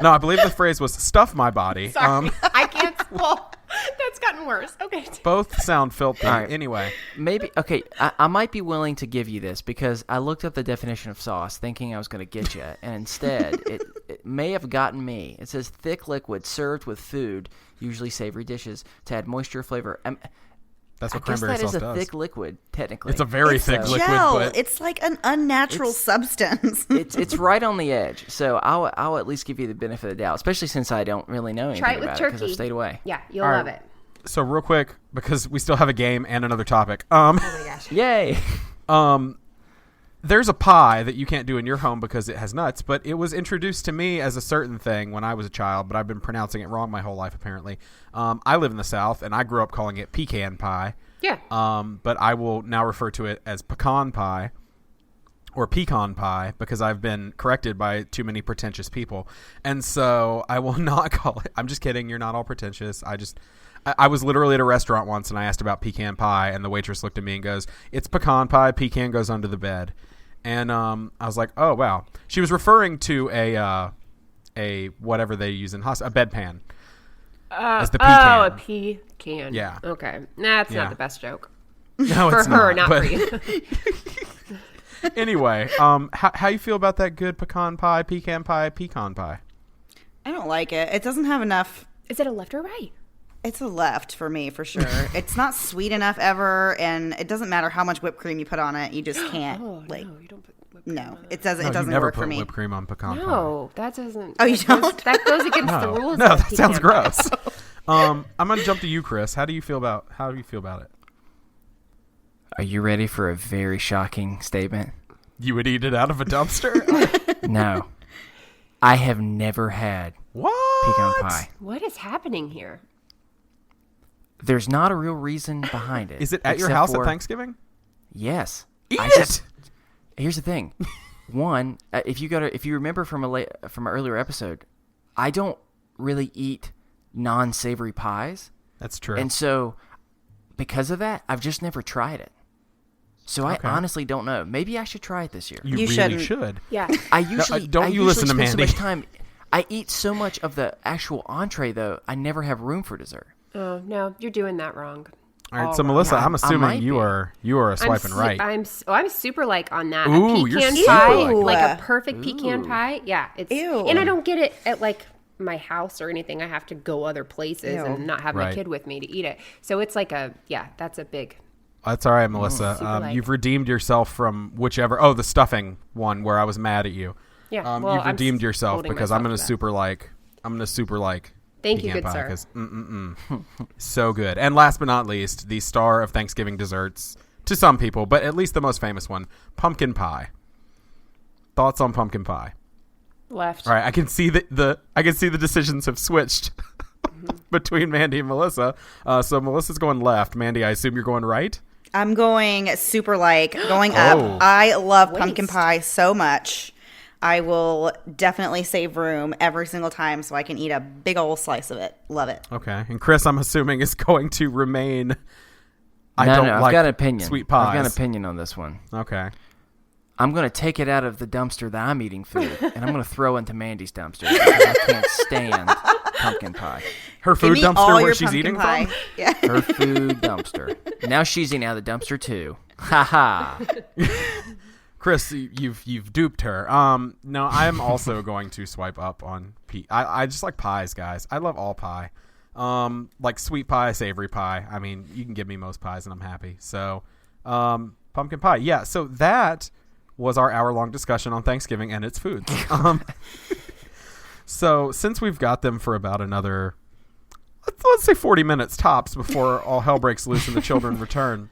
C: No, I believe the phrase was "stuff my body."
E: sorry. I can't. Well, that's gotten worse. Okay.
C: Both sound filthy.
D: All right.
C: Anyway,
D: Maybe okay. I might be willing to give you this because I looked up the definition of sauce, thinking I was going to get you, and instead it may have gotten me. It says thick liquid served with food, usually savory dishes, to add moisture, flavor.
C: that's
D: I
C: what
D: guess
C: cranberry
D: that is
C: sauce
D: a
C: does.
D: thick liquid, technically.
C: It's a very
F: It's
C: thick
F: a
C: liquid,
F: gel.
C: but
F: It's like an unnatural substance.
D: It's right on the edge. So I'll at least give you the benefit of the doubt, especially since I don't really know anything
E: Try it with
D: about it because I've
E: turkey.
D: stayed away.
E: Yeah, you'll
C: All
E: love
C: right.
E: it.
C: so real quick because we still have a game and another topic.
E: Oh my gosh.
D: Yay!
C: There's a pie that you can't do in your home because it has nuts, but it was introduced to me as a certain thing when I was a child, but I've been pronouncing it wrong my whole life, apparently. I live in the South, and I grew up calling it pecan pie.
E: Yeah.
C: But I will now refer to it as pecan pie or pecan pie because I've been corrected by too many pretentious people. And so I will not call it. I'm just kidding. You're not all pretentious. I was literally at a restaurant once and I asked about pecan pie and the waitress looked at me and goes, "It's pecan pie. Pecan goes under the bed." And I was like, "Oh, wow." She was referring to a whatever they use in hospital, a bedpan. As the pecan.
E: Oh, a pecan.
C: Yeah.
E: Okay. That's
C: Yeah.
E: not the best joke.
C: No,
E: For
C: it's
E: her,
C: not.
E: not
C: but
E: for you.
C: Anyway, how you feel about that good pecan pie, pecan pie?
F: I don't like it. It doesn't have enough.
E: Is it a left or right?
F: It's a left for me, for sure. It's not sweet enough ever, and it doesn't matter how much whipped cream you put on it. You just can't.
E: Oh,
F: like,
E: no, you don't put whipped cream
F: no,
E: on
F: it doesn't.
C: No,
F: It doesn't
C: you never
F: work
C: put
F: for me.
C: whipped cream on pecan pie.
E: No, that doesn't.
F: Oh, you
E: that goes-
F: don't?
E: That goes against the
C: No,
E: rules.
C: no,
E: of
C: that sounds
E: pecan pie.
C: gross. I'm gonna jump to you, Chris. How do you feel about it?
D: Are you ready for a very shocking statement?
C: You would eat it out of a dumpster?
D: No, I have never had
C: What?
D: pecan pie.
E: What is happening here?
D: There's not a real reason behind it.
C: Is it at your
D: except
C: house
D: for-
C: at Thanksgiving?
D: Yes.
C: Eat
D: I
C: it.
D: just- Here's the thing. One, if you remember from an earlier episode, I don't really eat non-savory pies,
C: That's true.
D: and so because of that, I've just never tried it. So
C: Okay.
D: I honestly don't know. Maybe I should try it this year.
C: you
F: You
C: really
F: shouldn't.
C: should.
E: Yeah.
D: I usually
C: don't
D: I
C: you
D: usually
C: listen to
D: spend so
C: Mandy.
D: much time. I eat so much of the actual entree though. I never have room for dessert.
E: Oh no, you're doing that wrong.
C: All right,
E: all
C: so
E: wrong.
C: Melissa,
D: Yeah,
C: I'm
D: I
C: assuming
D: might
C: you
D: be.
C: are swiping right.
E: I'm super like on that.
C: Ooh,
E: a
C: you're
E: pecan
C: super
E: pie,
C: like.
E: like a perfect pecan pie. Yeah, it's
F: Ew.
E: and I don't get it at like my house or anything. I have to go other places
F: Ew.
E: and not have my
C: Right.
E: kid with me to eat it. So it's like that's a big.
C: That's all right, Melissa.
E: Super like.
C: You've redeemed yourself from whichever. Oh, the stuffing one where I was mad at you.
E: Yeah, well,
C: You've
E: I'm
C: redeemed yourself
E: holding
C: because I'm
E: myself
C: gonna
E: to that.
C: super like. I'm gonna super like.
E: Thank you,
C: pecan
E: good
C: pie,
E: sir.
C: 'cause, so good. And last but not least, the star of Thanksgiving desserts to some people, but at least the most famous one, pumpkin pie. Thoughts on pumpkin pie?
E: Left.
C: All right, I can see the decisions have switched between Mandy and Melissa. So Melissa's going left. Mandy, I assume you're going right.
F: I'm going super going
C: Oh.
F: up. I love pumpkin
E: Waste.
F: pie so much. I will definitely save room every single time so I can eat a big old slice of it. Love it.
C: Okay, and Chris, I'm assuming is going to remain. I
D: No,
C: don't
D: no,
C: like
D: I've got an opinion.
C: sweet pies.
D: I've got an opinion on this one.
C: Okay.
D: I'm going to take it out of the dumpster that I'm eating food, and I'm going to throw it into Mandy's dumpster because I can't stand pumpkin pie.
C: Her
F: Give
C: food
F: me all
C: dumpster where
F: your
C: she's
F: pumpkin
C: eating
F: pie.
C: from.
F: Yeah.
D: Her food dumpster. Now she's eating out of the dumpster too. Ha ha.
C: Chris, you've duped her. No, I'm also going to swipe up on pie. I just like pies, guys. I love all pie. Like sweet pie, savory pie. I mean, you can give me most pies and I'm happy. So, pumpkin pie. Yeah. So that was our hour-long discussion on Thanksgiving and its foods. So since we've got them for about another, let's say 40 minutes tops before all hell breaks loose and the children return.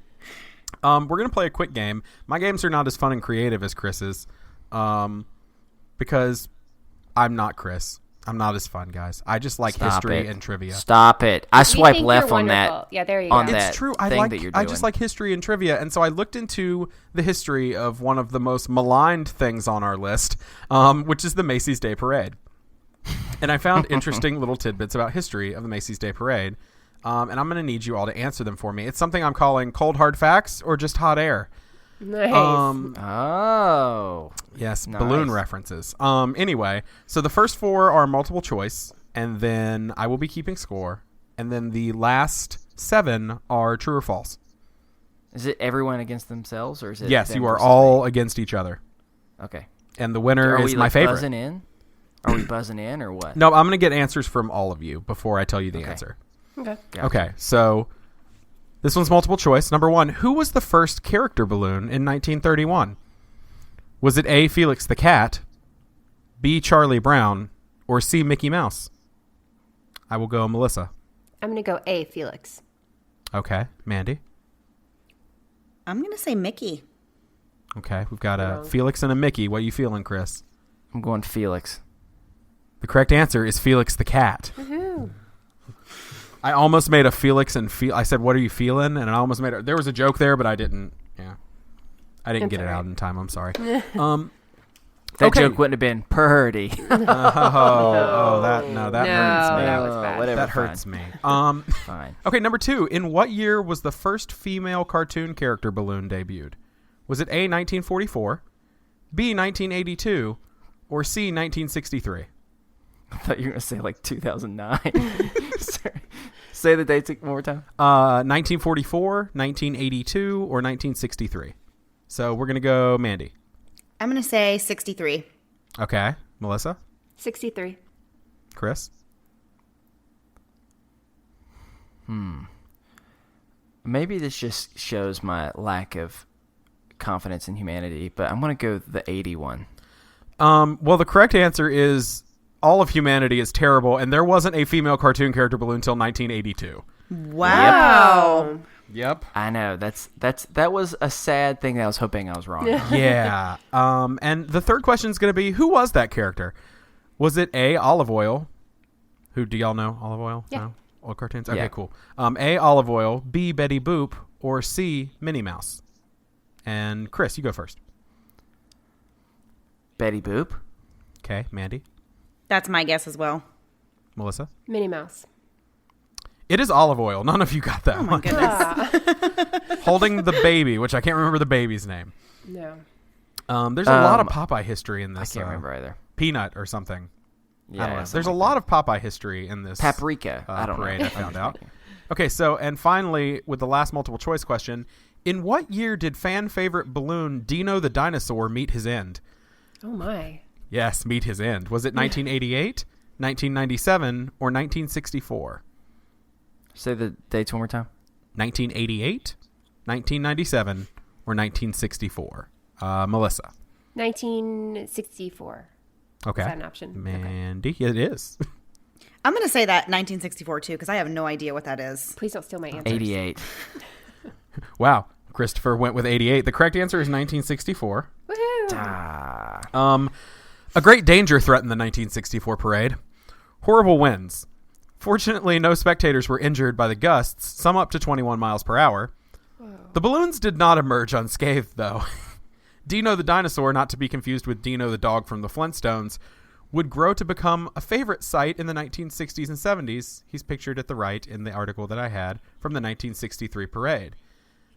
C: We're going to play a quick game. My games are not as fun and creative as Chris's because I'm not Chris. I'm not as fun, guys. I just like
D: Stop
C: history
D: it.
C: and trivia.
D: Stop it. I
E: You
D: swipe
E: think
D: left
E: you're
D: on that.
E: wonderful. Yeah, there you
D: on
E: go.
D: that
C: It's true.
D: thing that you're
C: I
D: doing.
C: just like history and trivia, and so I looked into the history of one of the most maligned things on our list, which is the Macy's Day Parade. And I found interesting little tidbits about history of the Macy's Day Parade, and I'm going to need you all to answer them for me. It's something I'm calling cold hard facts or just hot air.
E: Nice.
D: Oh.
C: Yes,
D: Nice.
C: balloon references. Anyway, so the first four are multiple choice, and then I will be keeping score, and then the last 7 are true or false.
D: Is it everyone against themselves, or is it?
C: Yes,
D: them
C: you are
D: versus
C: all against each other,
D: me? Okay.
C: and the winner
D: Are
C: is
D: we
C: my
D: like
C: favorite.
D: buzzing in? Are we buzzing in or what?
C: No, I'm going to get answers from all of you before I tell you the
D: Okay.
C: answer.
E: Okay.
D: Gotcha.
C: Okay, so this one's multiple choice. Number 1, who was the first character balloon in 1931? Was it A, Felix the Cat, B, Charlie Brown, or C, Mickey Mouse? I will go Melissa.
E: I'm going to go A, Felix.
C: Okay, Mandy.
F: I'm going to say Mickey.
C: Okay, we've got a
E: Wrong.
C: Felix and a Mickey. What are you feeling, Chris?
D: I'm going Felix.
C: The correct answer is Felix the Cat. I almost made a Felix and I said, "What are you feeling?" And I almost made there was a joke there, but I didn't. Yeah, I didn't
E: It's
C: get it
E: all
C: out
E: right.
C: in time. I'm sorry.
D: That
C: Okay.
D: joke wouldn't have been purdy.
C: That hurts me.
E: No, that was bad.
D: Whatever.
C: That
D: fine.
C: hurts me.
D: Fine.
C: Okay, number 2. In what year was the first female cartoon character balloon debuted? Was it A, 1944, B, 1982, or C, 1963?
D: I thought you were going to say like 2009. Sorry. Say the dates one more time.
C: 1944, 1982, or 1963. So we're going to go Mandy.
F: I'm going to say 63.
C: Okay. Melissa?
E: 63.
C: Chris?
D: Maybe this just shows my lack of confidence in humanity, but I'm going to go the 81.
C: Well, the correct answer is all of humanity is terrible, and there wasn't a female cartoon character balloon until 1982.
F: Wow.
C: Yep.
D: I know. That was a sad thing that I was hoping I was wrong.
C: Yeah. And the third question is going to be, who was that character? Was it A, Olive Oil? Who do y'all know? Olive Oil?
E: Yeah.
C: No? Oil cartoons? Okay,
D: Yeah.
C: cool. A, Olive Oil, B, Betty Boop, or C, Minnie Mouse? And Chris, you go first.
D: Betty Boop.
C: Okay, Mandy.
F: That's my guess as well.
C: Melissa.
E: Minnie Mouse.
C: It is Olive Oil. None of you got that
F: Oh my
C: one.
F: goodness.
C: Holding the baby, which I can't remember the baby's name.
E: No.
C: There's a lot of Popeye history in
D: I
C: this.
D: can't remember either.
C: Peanut or something.
D: Yeah,
C: I don't know.
D: something
C: There's a
D: like
C: lot of Popeye history in this.
D: Paprika. I don't
C: parade,
D: know.
C: I found out. Okay, so, and finally, with the last multiple choice question, in what year did fan favorite balloon Dino the Dinosaur meet his end?
E: Oh, my.
C: Yes, meet his end. Was it 1988, 1997, or 1964?
D: Say the dates one more time.
C: 1988, 1997, or 1964? Melissa.
E: 1964.
C: Okay.
E: Is that an option?
C: Mandy, it is.
F: I'm going to say that 1964 too, because I have no idea what that is.
E: Please don't steal my answer.
D: 88.
C: Wow. Christopher went with 88. The correct answer is 1964.
E: Woohoo!
C: A great danger threatened the 1964 parade. Horrible winds. Fortunately, no spectators were injured by the gusts, some up to 21 miles per hour. The balloons did not emerge unscathed, though. Dino the Dinosaur, not to be confused with Dino the dog from the Flintstones, would grow to become a favorite sight in the 1960s and 70s. He's pictured at the right in the article that I had from the 1963 parade.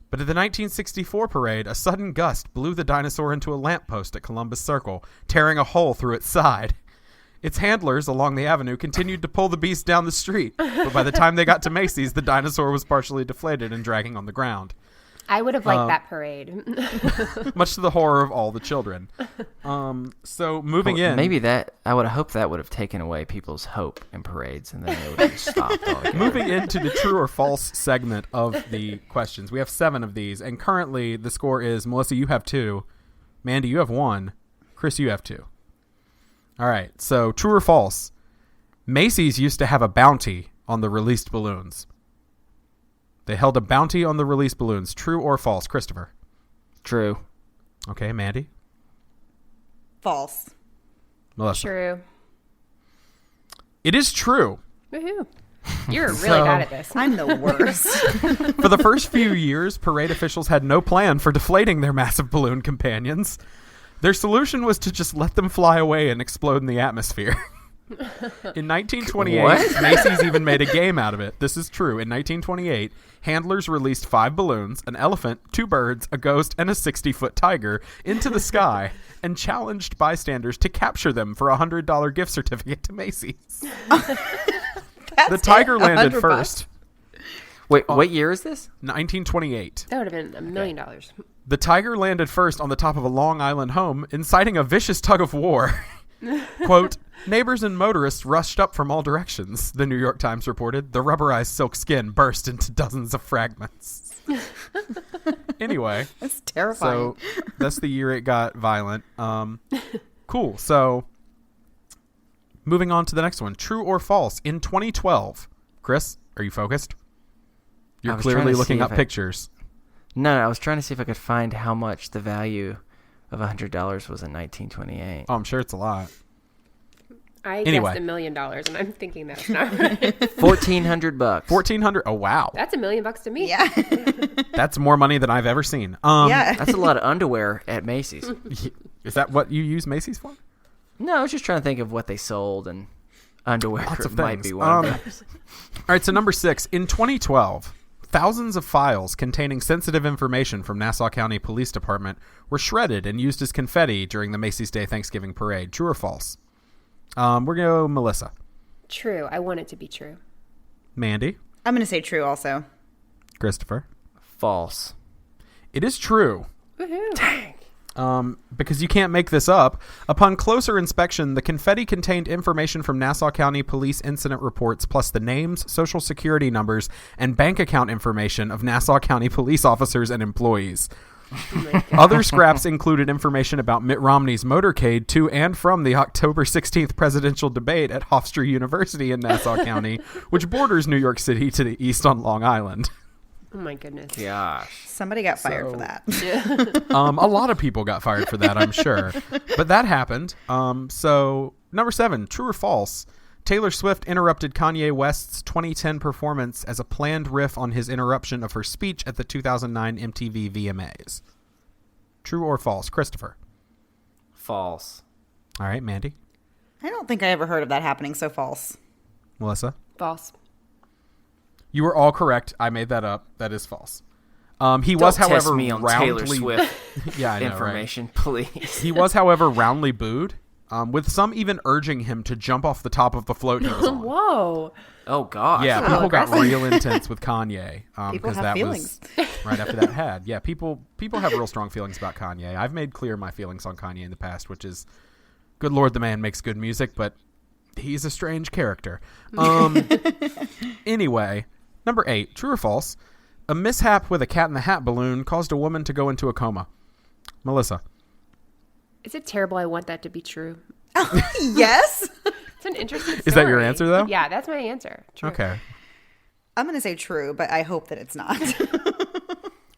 C: But at the 1964 parade, a sudden gust blew the dinosaur into a lamppost at Columbus Circle, tearing a hole through its side. Its handlers along the avenue continued to pull the beast down the street, but by the time they got to Macy's, the dinosaur was partially deflated and dragging on the ground.
E: I would have liked that parade.
C: Much to the horror of all the children. So moving in.
D: Maybe that, I would have hoped that would have taken away people's hope in parades, and then they would have stopped altogether.
C: Moving into the true or false segment of the questions. We have 7 of these, and currently the score is Melissa, you have 2. Mandy, you have 1. Chris, you have 2. All right, so true or false? Macy's used to have a bounty on the released balloons. They held a bounty on the released balloons. True or false? Christopher?
D: True.
C: Okay, Mandy?
F: False.
C: Melissa?
E: True.
C: It is true.
E: Woohoo! You're really bad at this.
F: I'm the worst.
C: For the first few years, parade officials had no plan for deflating their massive balloon companions. Their solution was to just let them fly away and explode in the atmosphere. In 1928,
D: What?
C: Macy's even made a game out of it. This is true. In 1928, handlers released 5 balloons, an elephant, 2 birds, a ghost, and a 60-foot tiger into the sky and challenged bystanders to capture them for a $100 gift certificate to Macy's. The tiger landed
F: $100
C: first.
D: Wait, what year is this?
C: 1928.
E: That would have been $1 million.
C: The tiger landed first on the top of a Long Island home, inciting a vicious tug of war. Quote, neighbors and motorists rushed up from all directions, the New York Times reported. The rubberized silk skin burst into dozens of fragments. Anyway.
F: That's terrifying.
C: So that's the year it got violent. Cool. So moving on to the next one. True or false? In 2012, Chris, are you focused?
D: I
C: You're
D: was trying
C: clearly
D: to
C: looking
D: see
C: up
D: if I-
C: pictures.
D: No, I was trying to see if I could find how much the value of $100 was in 1928.
C: Oh, I'm sure it's a lot.
E: I
C: Anyway.
E: guessed $1 million, and I'm thinking that's not right.
D: $1,400.
C: $1,400. Oh, wow.
E: That's $1 million to me.
F: Yeah.
C: That's more money than I've ever seen.
F: Yeah.
D: That's a lot of underwear at Macy's.
C: Is that what you use Macy's for?
D: No, I was just trying to think of what they sold, and underwear
C: Lots of
D: might
C: things.
D: be one of them.
C: All right, so number 6. In 2012, thousands of files containing sensitive information from Nassau County Police Department were shredded and used as confetti during the Macy's Day Thanksgiving Parade. True or false? We're going to go Melissa.
E: True. I want it to be true.
C: Mandy.
F: I'm going to say true also.
C: Christopher.
D: False.
C: It is true.
E: Woohoo! Dang.
C: Because you can't make this up. Upon closer inspection, the confetti contained information from Nassau County Police incident reports, plus the names, social security numbers, and bank account information of Nassau County police officers and employees. Other scraps included information about Mitt Romney's motorcade to and from the October 16th presidential debate at Hofstra University in Nassau County, which borders New York City to the east on Long Island.
E: Oh my goodness.
D: Gosh.
F: Somebody got fired for that.
C: A lot of people got fired for that, I'm sure. But that happened. So, number 7, true or false? Taylor Swift interrupted Kanye West's 2010 performance as a planned riff on his interruption of her speech at the 2009 MTV VMAs. True or false? Christopher.
D: False.
C: All right, Mandy.
F: I don't think I ever heard of that happening, so false.
C: Melissa.
E: False.
C: You were all correct. I made that up. That is false. He
D: Don't
C: was,
D: test
C: however,
D: me on
C: roundly
D: Taylor Swift
C: yeah, I know,
D: information, please.
C: He was, however, roundly booed with some even urging him to jump off the top of the float he was on.
E: Whoa.
D: Oh gosh.
C: Yeah,
E: That's a
C: people got
E: little
C: real intense with Kanye.
F: People
C: Because
F: have
C: that
F: feelings.
C: was right after that had. Yeah, people have real strong feelings about Kanye. I've made clear my feelings on Kanye in the past, which is, good Lord, the man makes good music, but he's a strange character. Anyway, number 8, true or false? A mishap with a Cat in the Hat balloon caused a woman to go into a coma. Melissa.
E: Is it terrible? I want that to be true.
F: Yes.
E: It's an interesting story.
C: Is that your answer, though?
E: Yeah, that's my answer. True.
C: Okay.
F: I'm going to say true, but I hope that it's not.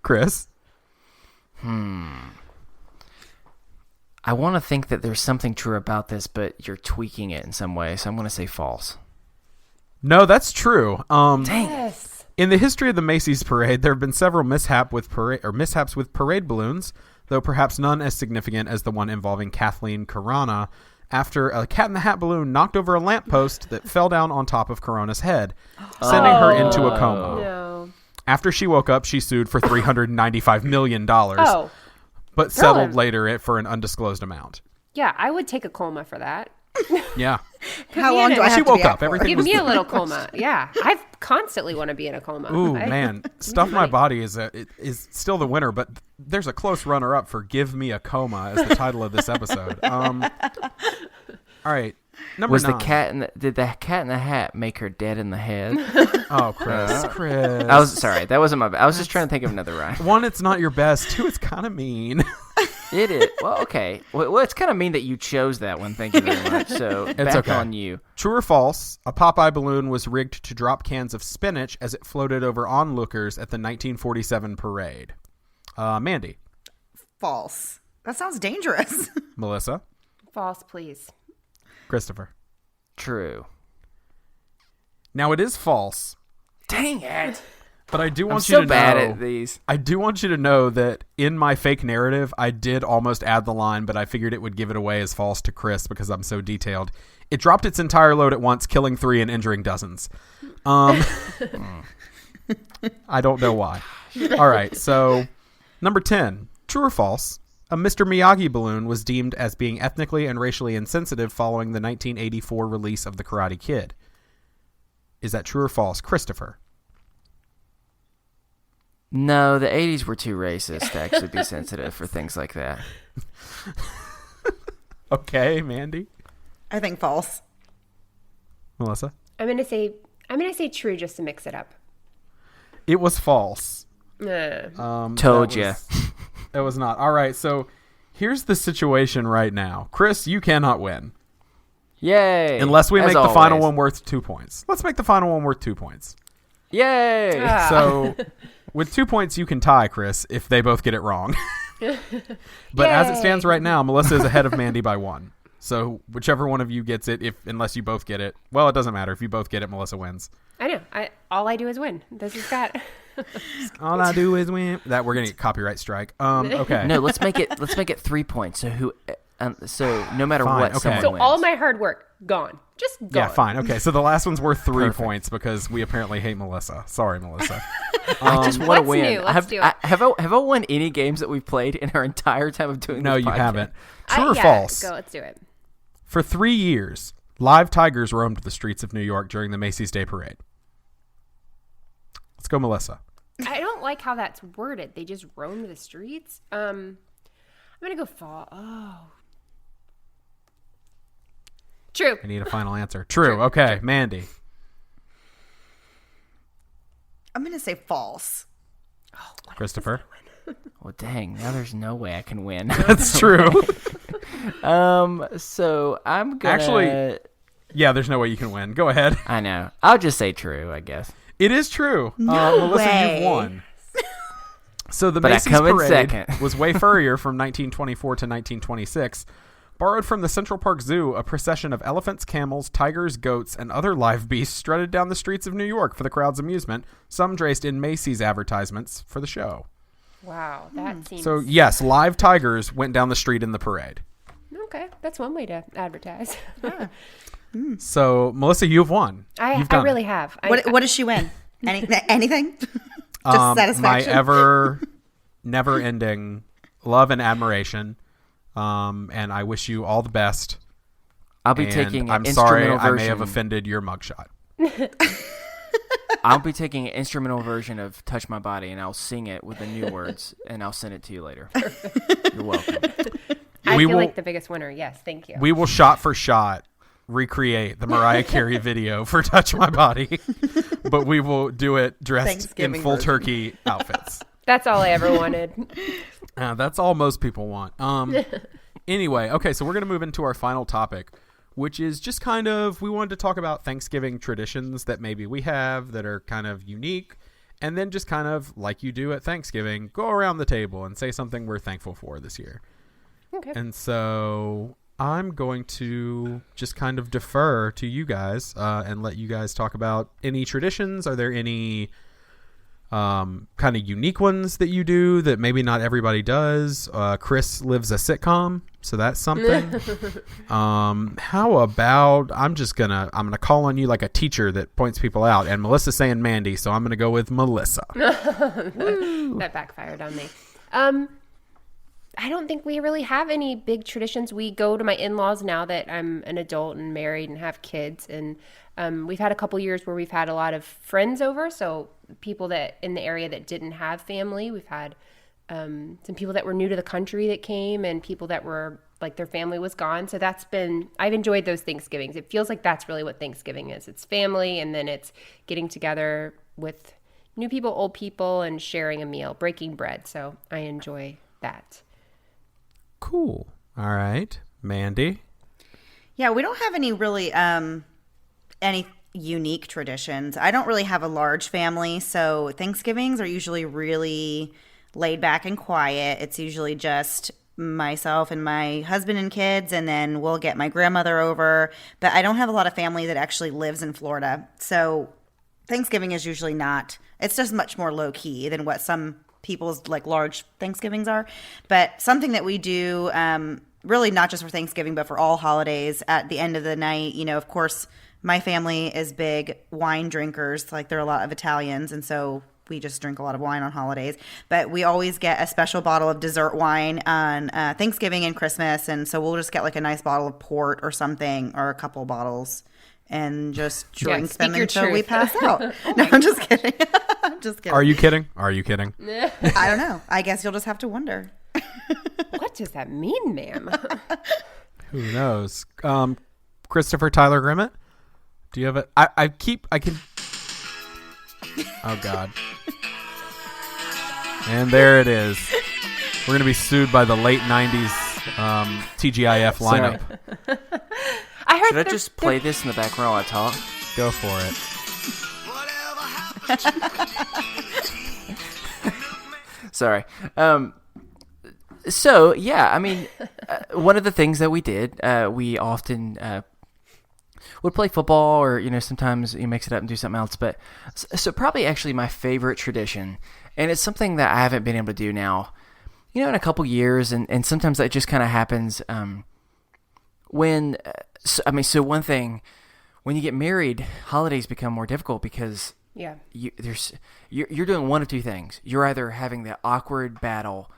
C: Chris?
D: I want to think that there's something true about this, but you're tweaking it in some way, so I'm going to say false.
C: No, that's true.
D: Dang.
E: Yes.
C: In the history of the Macy's parade, there have been several mishaps with parade balloons, though perhaps none as significant as the one involving Kathleen Corona, after a Cat in the Hat balloon knocked over a lamppost that fell down on top of Corona's head, sending her into a coma.
E: No.
C: After she woke up, she sued for $395 million,
E: Oh.
C: but settled later for an undisclosed amount.
E: Yeah, I would take a coma for that.
C: Yeah.
F: How
E: me
F: long
E: in
F: do
E: it.
F: I have
C: She
F: to
C: woke
F: be out
C: up.
F: for?
C: Everything
E: Give
C: was
E: me a little coma. Yeah, I constantly want to be in a coma.
C: Ooh,
E: I-
C: man. Stuff My Body is still the winner, but there's a close runner-up for Give Me a Coma as the title of this episode. All right. Number
D: Was
C: 9.
D: did the Cat in the Hat make her dead in the head?
C: Oh, Chris.
D: I was sorry, that wasn't my. I was just trying to think of another rhyme.
C: 1, it's not your best. 2, it's kind of mean.
D: It is. Well, okay. Well, it's kind of mean that you chose that one. Thank you very much. So back
C: okay.
D: on you.
C: True or false, a Popeye balloon was rigged to drop cans of spinach as it floated over onlookers at the 1947 parade. Mandy.
F: False. That sounds dangerous.
C: Melissa.
E: False, please.
C: Christopher.
D: True.
C: Now, it is false,
D: Dang it!
C: but I do
D: I'm
C: want
D: so
C: you to
D: bad
C: know...
D: at these.
C: I do want you to know that in my fake narrative, I did almost add the line, but I figured it would give it away as false to Chris because I'm so detailed. It dropped its entire load at once, killing 3 and injuring dozens. I don't know why. All right, so number 10, true or false? A Mr. Miyagi balloon was deemed as being ethnically and racially insensitive following the 1984 release of The Karate Kid. Is that true or false? Christopher.
D: No, the 80s were too racist to actually be sensitive for things like that.
C: Okay, Mandy.
F: I think false.
C: Melissa.
E: I'm gonna say true just to mix it up.
C: It was false.
D: Told you.
C: It was not. All right, so here's the situation right now. Chris, you cannot win.
D: Yay!
C: Unless we
D: As
C: make the final
D: always.
C: one worth 2 points. Let's make the final one worth 2 points.
D: Yay!
E: Ah.
C: So with 2 points, you can tie, Chris, if they both get it wrong. But as it stands right now, Melissa is ahead of Mandy by 1. So whichever one of you gets it, unless you both get it, well, it doesn't matter. If you both get it, Melissa wins.
E: I know. All I do is win. This has got.
C: All I do is win. That we're gonna get copyright strike. Okay.
D: No, let's make it 3 points. So so no matter
C: Fine,
D: what,
C: okay.
D: someone
E: So
D: wins.
E: all my hard work gone. Just gone.
C: Yeah, fine. Okay, so the last one's worth 3 points because we apparently hate Melissa. Sorry, Melissa.
D: I just want to
E: What's
D: win.
E: new? Let's do it.
D: Have I won any games that we've played in our entire time of doing
C: No,
D: this
C: you
D: podcast?
C: haven't. True or
E: Yeah,
C: false?
E: Go. Let's do it.
C: For 3 years, live tigers roamed the streets of New York during the Macy's Day Parade. Let's go, Melissa.
E: I don't like how that's worded. They just roam the streets. I'm gonna go fall. Oh. True.
C: I need a final answer. True. Okay, Mandy.
F: I'm going to say false.
C: Christopher.
D: Well, dang! Now there's no way I can win.
C: That's true.
D: So I'm gonna.
C: Actually- Yeah, there's no way you can win. Go ahead.
D: I know. I'll just say true. I guess.
C: It is true. Melissa,
F: way.
C: you've won. So the
D: But I
C: Macy's
D: come in
C: Parade
D: second.
C: was way furrier from 1924 to 1926. Borrowed from the Central Park Zoo, a procession of elephants, camels, tigers, goats, and other live beasts strutted down the streets of New York for the crowd's amusement, some dressed in Macy's advertisements for the show.
E: Wow, that seems.
C: So, yes, live tigers went down the street in the parade.
E: Okay, that's one way to advertise.
C: So, Melissa, you've won.
E: I
C: You've done
E: really
C: it.
E: have.
F: What does she win? Anything? Just
C: My
F: satisfaction?
C: never-ending love and admiration. And I wish you all the best
D: I'll be
C: and
D: taking
C: I'm
D: an
C: sorry
D: instrumental
C: I
D: version.
C: may have offended your mugshot.
D: I'll be taking an instrumental version of "Touch My Body" and I'll sing it with the new words, and I'll send it to you later. You're welcome.
E: I
C: We
E: feel
C: will-
E: like the biggest winner. Yes, thank you.
C: We will shot for shot recreate the Mariah Carey video for "Touch My Body," but we will do it dressed in
F: Thanksgiving
C: full
F: version.
C: turkey outfits.
E: That's all I ever wanted.
C: That's all most people want. Anyway, okay, so we're going to move into our final topic, which is just kind of, we wanted to talk about Thanksgiving traditions that maybe we have that are kind of unique, and then just kind of, like you do at Thanksgiving, go around the table and say something we're thankful for this year.
E: Okay.
C: And so I'm going to just kind of defer to you guys and let you guys talk about any traditions. Are there any kind of unique ones that you do that maybe not everybody does? Chris lives a sitcom, so that's something. How about I'm gonna call on you like a teacher that points people out, and Melissa's saying Mandy, so I'm gonna go with Melissa.
E: That backfired on me. I don't think we really have any big traditions. We go to my in-laws now that I'm an adult and married and have kids. And we've had a couple years where we've had a lot of friends over. So people that in the area that didn't have family. We've had some people that were new to the country that came, and people that were like their family was gone. So I've enjoyed those Thanksgivings. It feels like that's really what Thanksgiving is. It's family, and then it's getting together with new people, old people, and sharing a meal, breaking bread. So I enjoy that.
C: Cool. All right, Mandy.
F: Yeah, we don't have any really any unique traditions. I don't really have a large family, so Thanksgivings are usually really laid back and quiet. It's usually just myself and my husband and kids, and then we'll get my grandmother over. But I don't have a lot of family that actually lives in Florida, so Thanksgiving is usually not. It's just much more low key than what some people's like large Thanksgivings are. But something that we do, really not just for Thanksgiving, but for all holidays, at the end of the night, of course, my family is big wine drinkers. Like, there are a lot of Italians, and so we just drink a lot of wine on holidays. But we always get a special bottle of dessert wine on Thanksgiving and Christmas, and so we'll just get like a nice bottle of port or something, or a couple bottles, and just drink them until we pass out. No, I'm just kidding. I'm just kidding.
C: Are you kidding? Are you kidding?
F: I don't know. I guess you'll just have to wonder.
E: What does that mean, ma'am?
C: Who knows? Christopher Tyler Grimmett, do you have it? I can. Oh God! And there it is. We're gonna be sued by the late '90s TGIF lineup.
E: I heard
D: Should I just play this in the background while I talk?
C: Go for it.
D: Sorry. So yeah, I mean, one of the things that we did, we often would play football, or sometimes you mix it up and do something else. But so probably actually my favorite tradition, and it's something that I haven't been able to do now, in a couple years, and sometimes that just kind of happens when. So one thing, when you get married, holidays become more difficult because
E: Yeah.
D: you're doing one of two things. You're either having the awkward battle,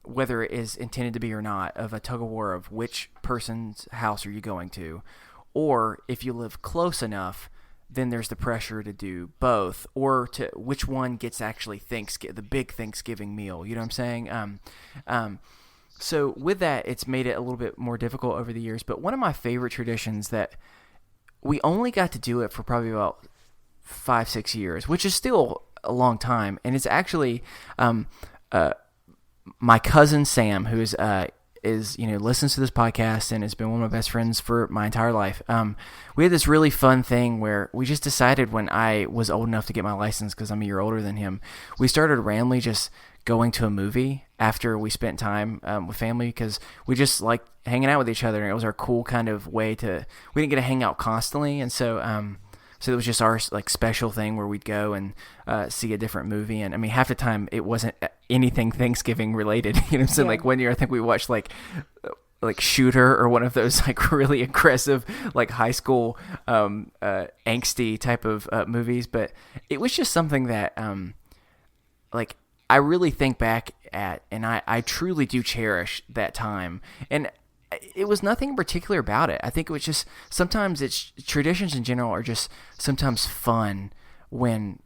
D: whether it is intended to be or not, of a tug of war of which person's house are you going to, or if you live close enough, then there's the pressure to do both, or to which one gets actually the big Thanksgiving meal. You know what I'm saying? So with that, it's made it a little bit more difficult over the years. But one of my favorite traditions that we only got to do it for probably about 5-6 years, which is still a long time, and it's actually my cousin Sam, who is listens to this podcast and has been one of my best friends for my entire life. We had this really fun thing where we just decided, when I was old enough to get my license, because I'm a year older than him, we started randomly just going to a movie after we spent time with family, because we just liked hanging out with each other, and it was our cool kind of way to. We didn't get to hang out constantly, and so it was just our like special thing where we'd go and see a different movie. And I mean, half the time it wasn't anything Thanksgiving related. You know what I'm saying?
E: Yeah.
D: Like one year I think we watched like Shooter, or one of those like really aggressive like high school angsty type of movies. But it was just something that like I really think back at, and I truly do cherish that time. And it was nothing particular about it. I think it was just sometimes traditions in general are just sometimes fun when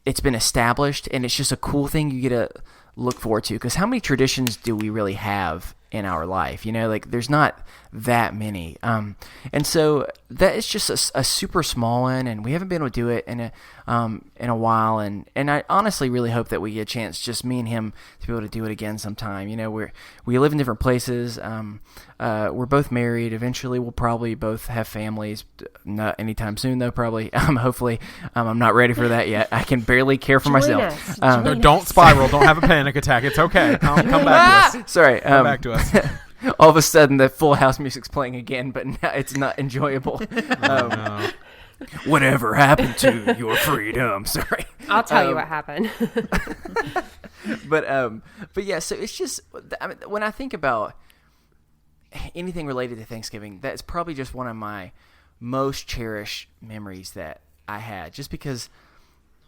D: it's been established and it's just a cool thing you get to look forward to. Because how many traditions do we really have in our life? Like there's not that many. And so that is just a super small one, and we haven't been able to do it in a while. And I honestly really hope that we get a chance, just me and him, to be able to do it again sometime. We live in different places. We're both married. Eventually we'll probably both have families. Not anytime soon though, probably. Hopefully. I'm not ready for that yet. I can barely care for myself.
C: Don't spiral. Don't have a panic attack. It's okay. Come back to us.
D: Sorry.
C: Come back to us.
D: All of a sudden, the Full House music's playing again, but now it's not enjoyable.
C: No.
D: Whatever happened to your freedom? Sorry.
E: I'll tell you what happened.
D: But yeah, so it's just, when I think about anything related to Thanksgiving, that's probably just one of my most cherished memories that I had, just because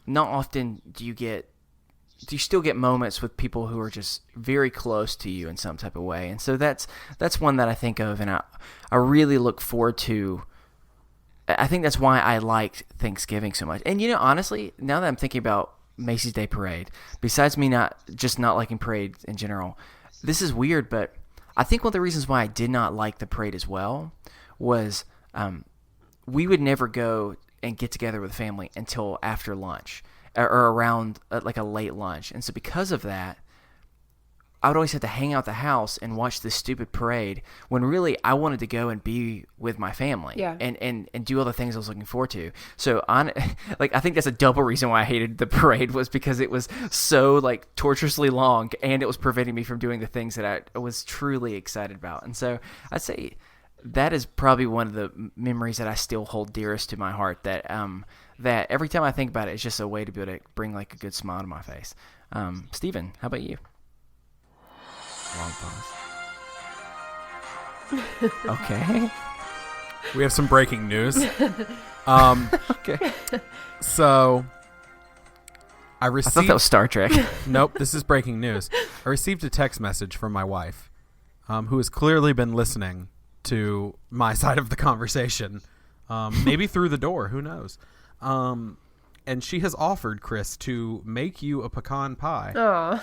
D: not often do you still get moments with people who are just very close to you in some type of way. And so that's one that I think of, and I really look forward to. I think that's why I liked Thanksgiving so much. And honestly, now that I'm thinking about Macy's Day Parade, besides me not liking parades in general, this is weird, but I think one of the reasons why I did not like the parade as well was we would never go and get together with family until after lunch. Or around like a late lunch. And so because of that, I would always have to hang out the house and watch this stupid parade when really I wanted to go and be with my family and do all the things I was looking forward to. So I think that's a double reason why I hated the parade, was because it was so torturously long and it was preventing me from doing the things that I was truly excited about. And so I'd say that is probably one of the memories that I still hold dearest to my heart, that every time I think about it, it's just a way to be able to bring a good smile to my face. Steven, how about you? Long pause. Okay.
C: We have some breaking news.
D: Okay.
C: So I
D: thought that was Star Trek.
C: Nope, this is breaking news. I received a text message from my wife, who has clearly been listening to my side of the conversation, maybe through the door, who knows. And she has offered, Chris, to make you a pecan pie.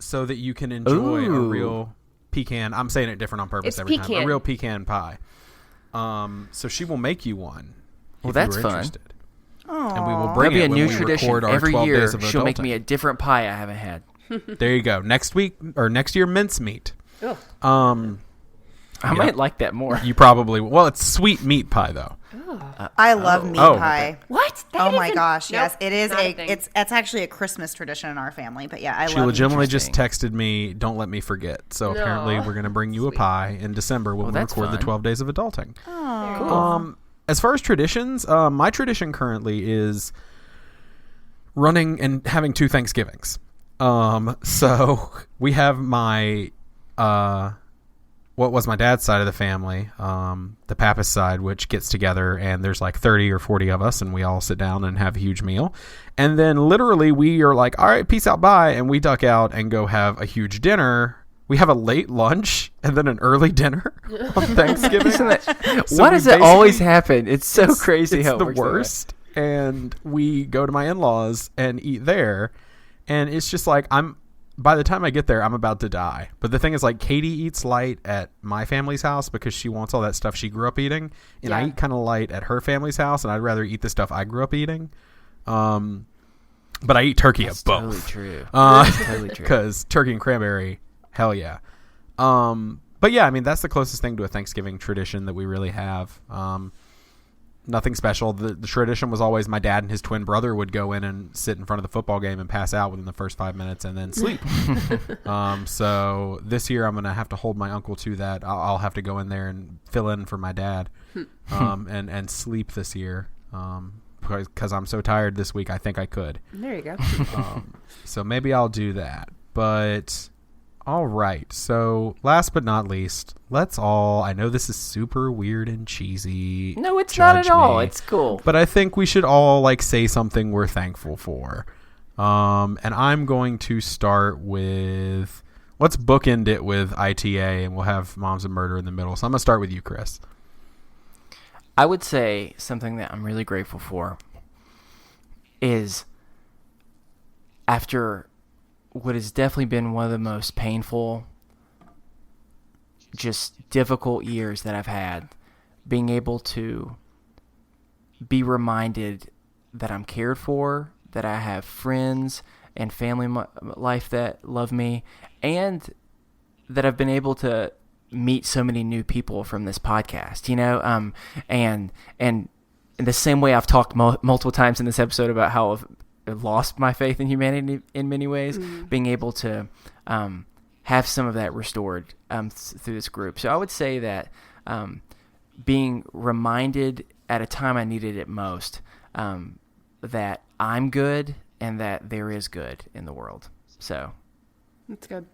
C: So that you can enjoy a real pecan. I'm saying it different on purpose every time. A real pecan pie. So she will make you one.
D: Well, that's fun.
C: Interested. And we will bring
D: That'll be
C: it
D: a
C: when
D: new
C: we
D: tradition.
C: record our
D: Every
C: 12
D: year
C: days of
D: she'll make
C: adulting.
D: me a different pie I haven't had.
C: There you go. Next year, mincemeat.
D: I might like that more.
C: You probably will. Well, it's sweet meat pie though.
F: I love meat pie.
C: Okay.
E: What?
F: Oh my gosh,
E: Nope,
F: yes. It is
E: not a thing.
F: it's actually a Christmas tradition in our family, but yeah, I
C: She
F: love
C: legitimately
D: Interesting.
C: just texted me, "Don't let me forget." So apparently we're going to bring you a pie in December when we
D: that's
C: record the
D: fun.
C: 12 days of adulting.
D: Cool.
C: As far as traditions, my tradition currently is running and having 2 Thanksgivings. So we have my what was my dad's side of the family, the Pappas side, which gets together and there's 30 or 40 of us and we all sit down and have a huge meal. And then literally we are like, all right, peace out, bye. And we duck out and go have a huge dinner. We have a late lunch and then an early dinner on Thanksgiving.
D: Why does that always happen? It's so crazy how it
C: the
D: works that way.
C: worst. And we go to my in-laws and eat there. And it's just by the time I get there, I'm about to die. But the thing is, Katie eats light at my family's house because she wants all that stuff she grew up eating. And I eat kind of light at her family's house, and I'd rather eat the stuff I grew up eating. But I eat turkey at both.
D: Totally true. That's totally true.
C: Because turkey and cranberry, hell yeah. But yeah, I mean, that's the closest thing to a Thanksgiving tradition that we really have. Nothing special. The tradition was always my dad and his twin brother would go in and sit in front of the football game and pass out within the first 5 minutes and then sleep. So this year I'm going to have to hold my uncle to that. I'll have to go in there and fill in for my dad and sleep this year because I'm so tired this week. I think I could.
E: There you go.
C: So maybe I'll do that. But all right. So last but not least, I know this is super weird and cheesy.
D: No, it's not at all.
C: Me,
D: it's cool.
C: But I think we should all say something we're thankful for. And I'm going to start with let's bookend it with ITA, and we'll have Moms of Murder in the middle. So I'm gonna start with you, Chris.
D: I would say something that I'm really grateful for is after what has definitely been one of the most painful, just difficult years that I've had, being able to be reminded that I'm cared for, that I have friends and family life that love me, and that I've been able to meet so many new people from this podcast, and in the same way I've talked multiple times in this episode about how I've lost my faith in humanity in many ways, being able to have some of that restored through this group. So I would say that being reminded at a time I needed it most, that I'm good and that there is good in the world. So
E: That's good.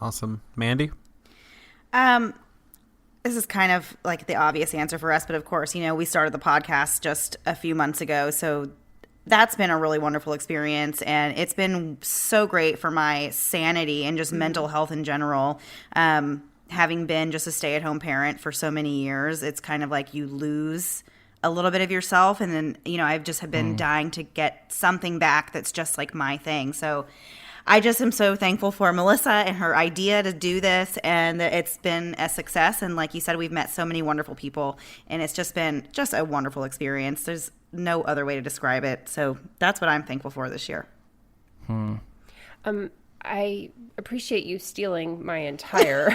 C: Awesome. Mandy?
F: This is kind of like the obvious answer for us, but of course, we started the podcast just a few months ago, so that's been a really wonderful experience, and it's been so great for my sanity and just mental health in general. Having been just a stay-at-home parent for so many years, it's kind of like you lose a little bit of yourself, and then I've just been dying to get something back that's just like my thing. So I just am so thankful for Melissa and her idea to do this, and that it's been a success. And like you said, we've met so many wonderful people, and it's just been just a wonderful experience. There's no other way to describe it. So that's what I'm thankful for this year.
E: I appreciate you stealing my entire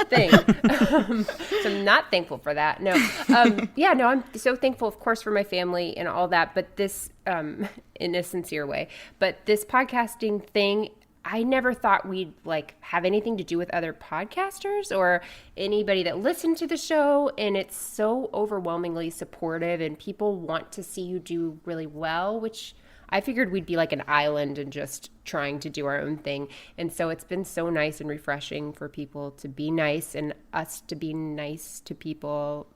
E: thing. So I'm not thankful for that. No. I'm so thankful, of course, for my family and all that, but this, in a sincere way, but this podcasting thing, I never thought we'd have anything to do with other podcasters or anybody that listened to the show. And it's so overwhelmingly supportive, and people want to see you do really well, which I figured we'd be like an island and just trying to do our own thing. And so it's been so nice and refreshing for people to be nice and us to be nice to people.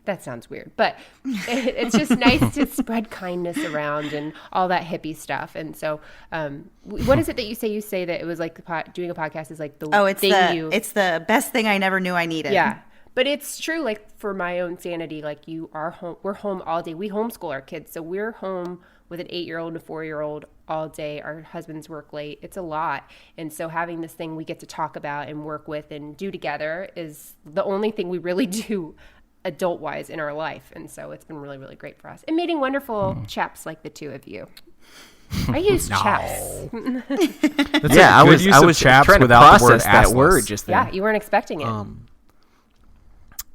E: That sounds weird, but it's just nice to spread kindness around and all that hippie stuff. And so what is it that you say? You say that it was like doing a podcast is like the thing
F: it's the best thing I never knew I needed.
E: Yeah. But it's true, for my own sanity, we're home all day. We homeschool our kids. So we're home with an 8-year-old and a 4-year-old all day. Our husbands work late. It's a lot. And so having this thing we get to talk about and work with and do together is the only thing we really do adult-wise in our life. And so it's been really, really great for us. And meeting wonderful chaps like the two of you. I use chaps.
D: I was
C: chaps
D: trying to
C: without the word
D: process that
C: assless.
D: word just then.
E: Yeah, you weren't expecting it.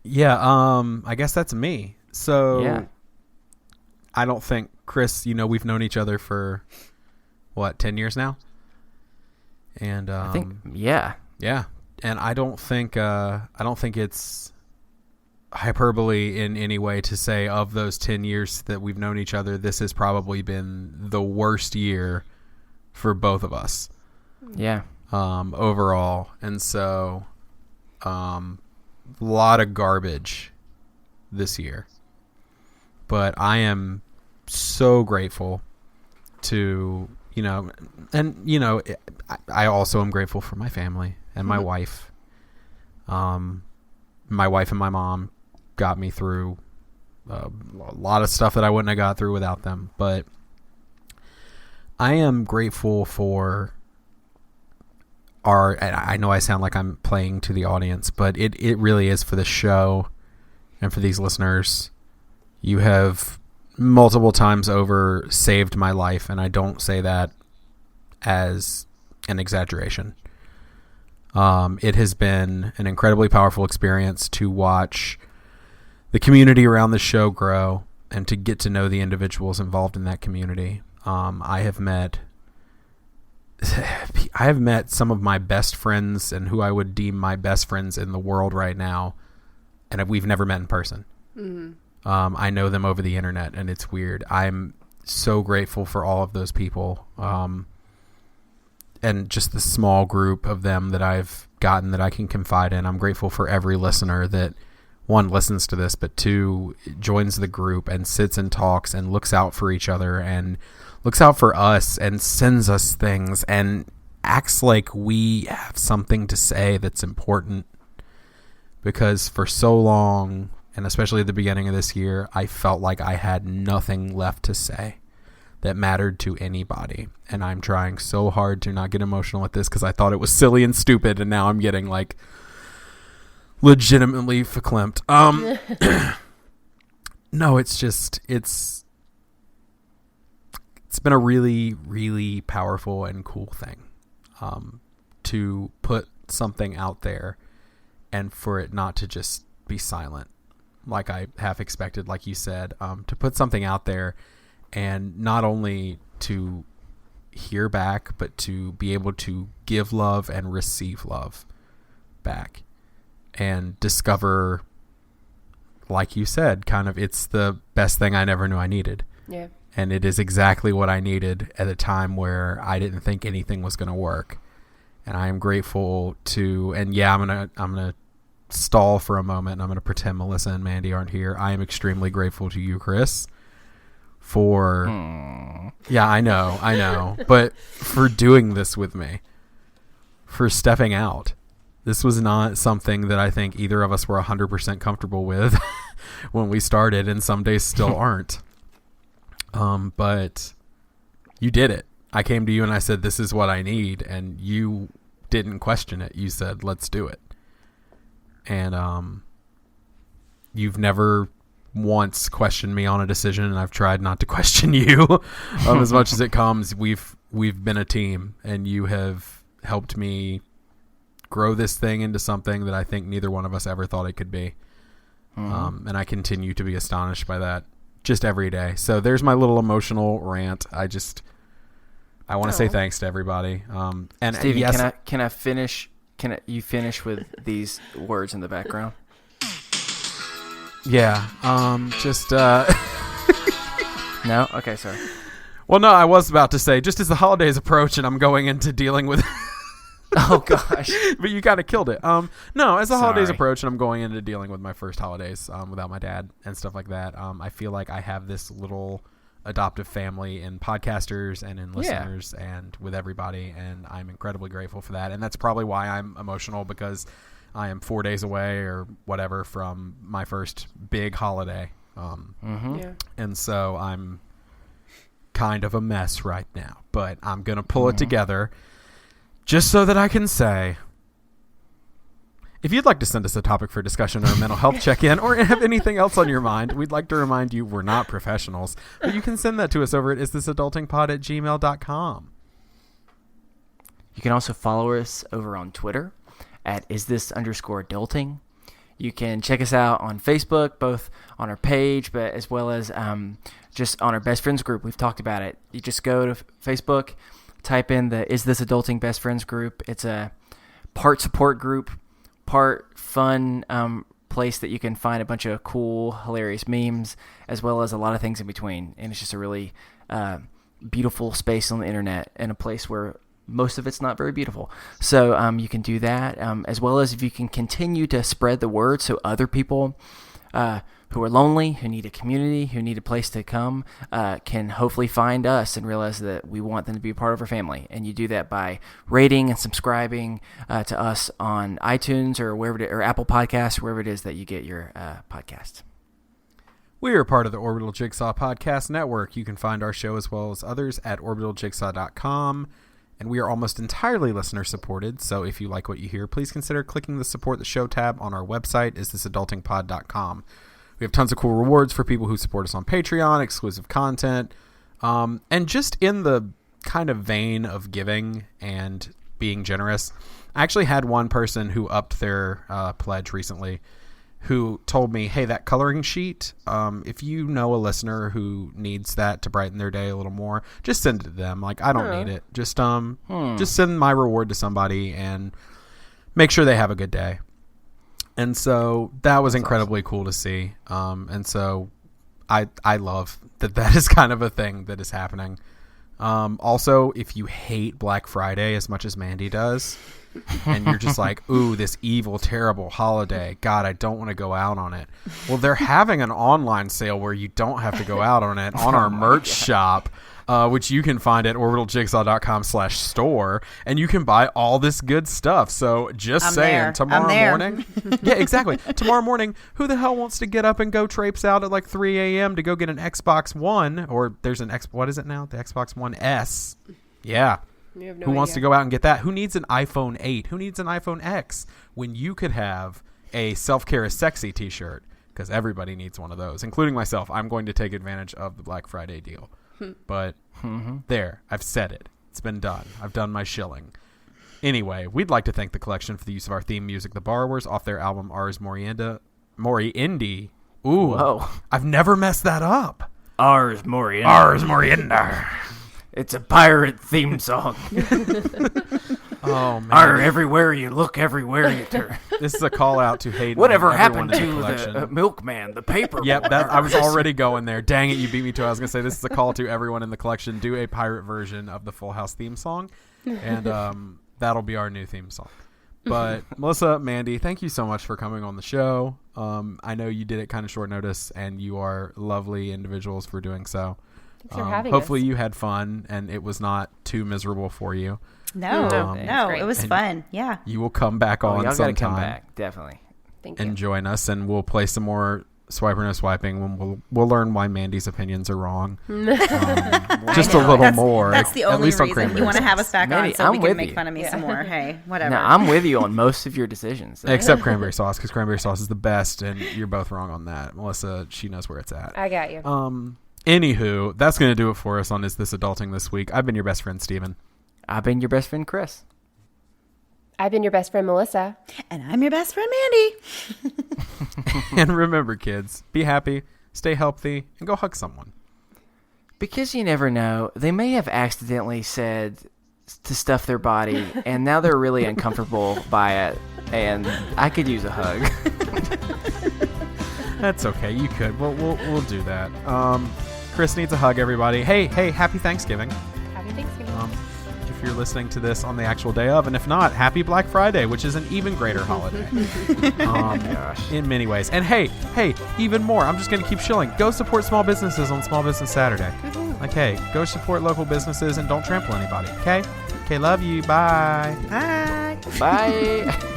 C: I guess that's me. So
D: Yeah.
C: I don't think, Chris, we've known each other for 10 years now? And
D: I think, yeah.
C: Yeah. And I don't think it's hyperbole in any way to say of those 10 years that we've known each other, this has probably been the worst year for both of us.
D: Yeah.
C: Overall. And so, a lot of garbage this year. But I am so grateful to, I also am grateful for my family and my wife. My wife and my mom got me through a lot of stuff that I wouldn't have got through without them. But I am grateful for I know I sound like I'm playing to the audience, but it really is for the show and for these listeners. You have multiple times over saved my life, and I don't say that as an exaggeration. It has been an incredibly powerful experience to watch the community around the show grow and to get to know the individuals involved in that community. I have met some of my best friends and who I would deem my best friends in the world right now, and we've never met in person. Mm-hmm. I know them over the internet, and it's weird. I'm so grateful for all of those people, and just the small group of them that I've gotten that I can confide in. I'm grateful for every listener that, one, listens to this, but two, joins the group and sits and talks and looks out for each other and looks out for us and sends us things. And acts like we have something to say that's important, because for so long, and especially at the beginning of this year, I felt like I had nothing left to say that mattered to anybody. And I'm trying so hard to not get emotional at this because I thought it was silly and stupid, and now I'm getting like legitimately verklempt. No, it's been a really, really powerful and cool thing to put something out there and for it not to just be silent like I half expected, like you said, to put something out there and not only to hear back, but to be able to give love and receive love back and discover, like you said, kind of it's the best thing I never knew I needed.
E: Yeah.
C: And it is exactly what I needed at a time where I didn't think anything was going to work. And I am grateful to, and yeah, I'm going to stall for a moment and I'm going to pretend Melissa and Mandy aren't here. I am extremely grateful to you, Chris, for, yeah, I know, but for doing this with me, for stepping out. This was not something that I think either of us were 100% comfortable with when we started, and some days still aren't. But you did it. I came to you and I said, this is what I need. And you didn't question it. You said, let's do it. And, you've never once questioned me on a decision, and I've tried not to question you as much as it comes. We've been a team, and you have helped me grow this thing into something that I think neither one of us ever thought it could be. And I continue to be astonished by that just every day. So there's my little emotional rant. I want to say thanks to everybody. And
D: Stevie,
C: yes,
D: can I finish? You finish with these words in the background?
C: yeah.
D: No? Okay, sorry.
C: Well, no, I was about to say, just as the holidays approach and I'm going into dealing with
D: Oh gosh.
C: but you kind of killed it. No, as the holidays
D: Sorry.
C: approach and I'm going into dealing with my first holidays without my dad and stuff like that, I feel like I have this little adoptive family in podcasters and in listeners and with everybody, and I'm incredibly grateful for that. And that's probably why I'm emotional, because I am 4 days away or whatever from my first big holiday.
E: Yeah.
C: And so I'm kind of a mess right now, but I'm going to pull it together just so that I can say, if you'd like to send us a topic for discussion or a mental health check-in or have anything else on your mind, we'd like to remind you we're not professionals, but you can send that to us over at isthisadultingpod@gmail.com.
D: You can also follow us over on Twitter at @isthisunderscoreadulting. You can check us out on Facebook, both on our page, but as well as just on our best friends group. We've talked about it. You just go to Facebook, type in the Is This Adulting Best Friends group. It's a part support group, part fun place that you can find a bunch of cool, hilarious memes, as well as a lot of things in between. And it's just a really beautiful space on the internet, and a place where most of it's not very beautiful. So you can do that, as well as if you can continue to spread the word so other people who are lonely, who need a community, who need a place to come, can hopefully find us and realize that we want them to be a part of our family. And you do that by rating and subscribing to us on iTunes or wherever or Apple Podcasts, wherever it is that you get your podcasts.
C: We are part of the Orbital Jigsaw Podcast Network. You can find our show as well as others at orbitaljigsaw.com. And we are almost entirely listener supported. So if you like what you hear, please consider clicking the support the show tab on our website, isthisadultingpod.com. We have tons of cool rewards for people who support us on Patreon, exclusive content, and just in the kind of vein of giving and being generous. I actually had one person who upped their pledge recently who told me, hey, that coloring sheet, if you know a listener who needs that to brighten their day a little more, just send it to them. Like, I don't need it. Just send my reward to somebody and make sure they have a good day. And so that was incredibly cool to see. And so I love that is kind of a thing that is happening. Also, if you hate Black Friday as much as Mandy does, and you're just like, ooh, this evil, terrible holiday. God, I don't want to go out on it. Well, they're having an online sale where you don't have to go out on it on our merch shop. which you can find at orbitaljigsaw.com/store, and you can buy all this good stuff. So just
F: I'm
C: saying,
F: there.
C: tomorrow
F: I'm there.
C: morning, yeah, exactly. Tomorrow morning, who the hell wants to get up and go traipse out at like 3 a.m. to go get an Xbox One, or there's an what is it now? The Xbox One S. Yeah.
E: You have no
C: Who wants to
E: idea.
C: go out and get that? Who needs an iPhone 8? Who needs an iPhone X when you could have a self-care is sexy t-shirt? Because everybody needs one of those, including myself. I'm going to take advantage of the Black Friday deal. But there, I've said it. It's been done. I've done my shilling. Anyway, we'd like to thank the collection for the use of our theme music, The Borrowers, off their album Ars Moriendi. Ooh,
D: Whoa.
C: I've never messed that up.
D: Ars Moriendi.
C: Ars Moriendi.
D: It's a pirate theme song.
C: Oh, man.
D: Arr, everywhere you look, everywhere you turn.
C: This is a call out to Hayden.
D: Whatever
C: and everyone
D: happened
C: in
D: to
C: collection.
D: the milkman, the paper?
C: Yep, I was already going there. Dang it, you beat me to it. I was going to say this is a call to everyone in the collection. Do a pirate version of the Full House theme song, and that'll be our new theme song. But Melissa, Mandy, thank you so much for coming on the show. I know you did it kind of short notice, and you are lovely individuals for doing so.
E: Thanks for having
C: hopefully
E: us.
C: you had fun, and it was not too miserable for you.
F: No,
E: great.
F: it was fun. Yeah.
C: You will come back
D: Oh,
C: on
D: y'all
C: sometime
D: gotta come back, definitely.
E: Thank you.
C: and join us, and we'll play some more Swipe or No Swiping when we'll learn why Mandy's opinions are wrong. Just a
F: I know.
C: little more.
F: That's the
C: at
F: only
C: least on
F: reason
C: Cranberry
F: you want to
C: Sauce.
F: have us back
D: Mandy,
F: on so
D: I'm
F: we can
D: with
F: make
D: you.
F: fun of me some more. Hey, whatever.
D: No, I'm with you on most of your decisions.
C: Except cranberry sauce, because cranberry sauce is the best, and you're both wrong on that. Melissa, she knows where it's at.
E: I got you.
C: Anywho, that's going to do it for us on Is This Adulting this week. I've been your best friend, Steven.
D: I've been your best friend, Chris.
E: I've been your best friend, Melissa.
F: And I'm your best friend, Mandy.
C: And remember, kids, be happy, stay healthy, and go hug someone.
D: Because you never know, they may have accidentally said to stuff their body, and now they're really uncomfortable by it, and I could use a hug.
C: That's okay. You could. We'll do that. Chris needs a hug, everybody. Hey, happy Thanksgiving.
E: Happy Thanksgiving.
C: If you're listening to this on the actual day of, and if not, happy Black Friday, which is an even greater holiday. In many ways. And hey, even more. I'm just going to keep shilling. Go support small businesses on Small Business Saturday. Like, hey, go support local businesses and don't trample anybody. Okay, love you. Bye.
F: Bye.
D: Bye.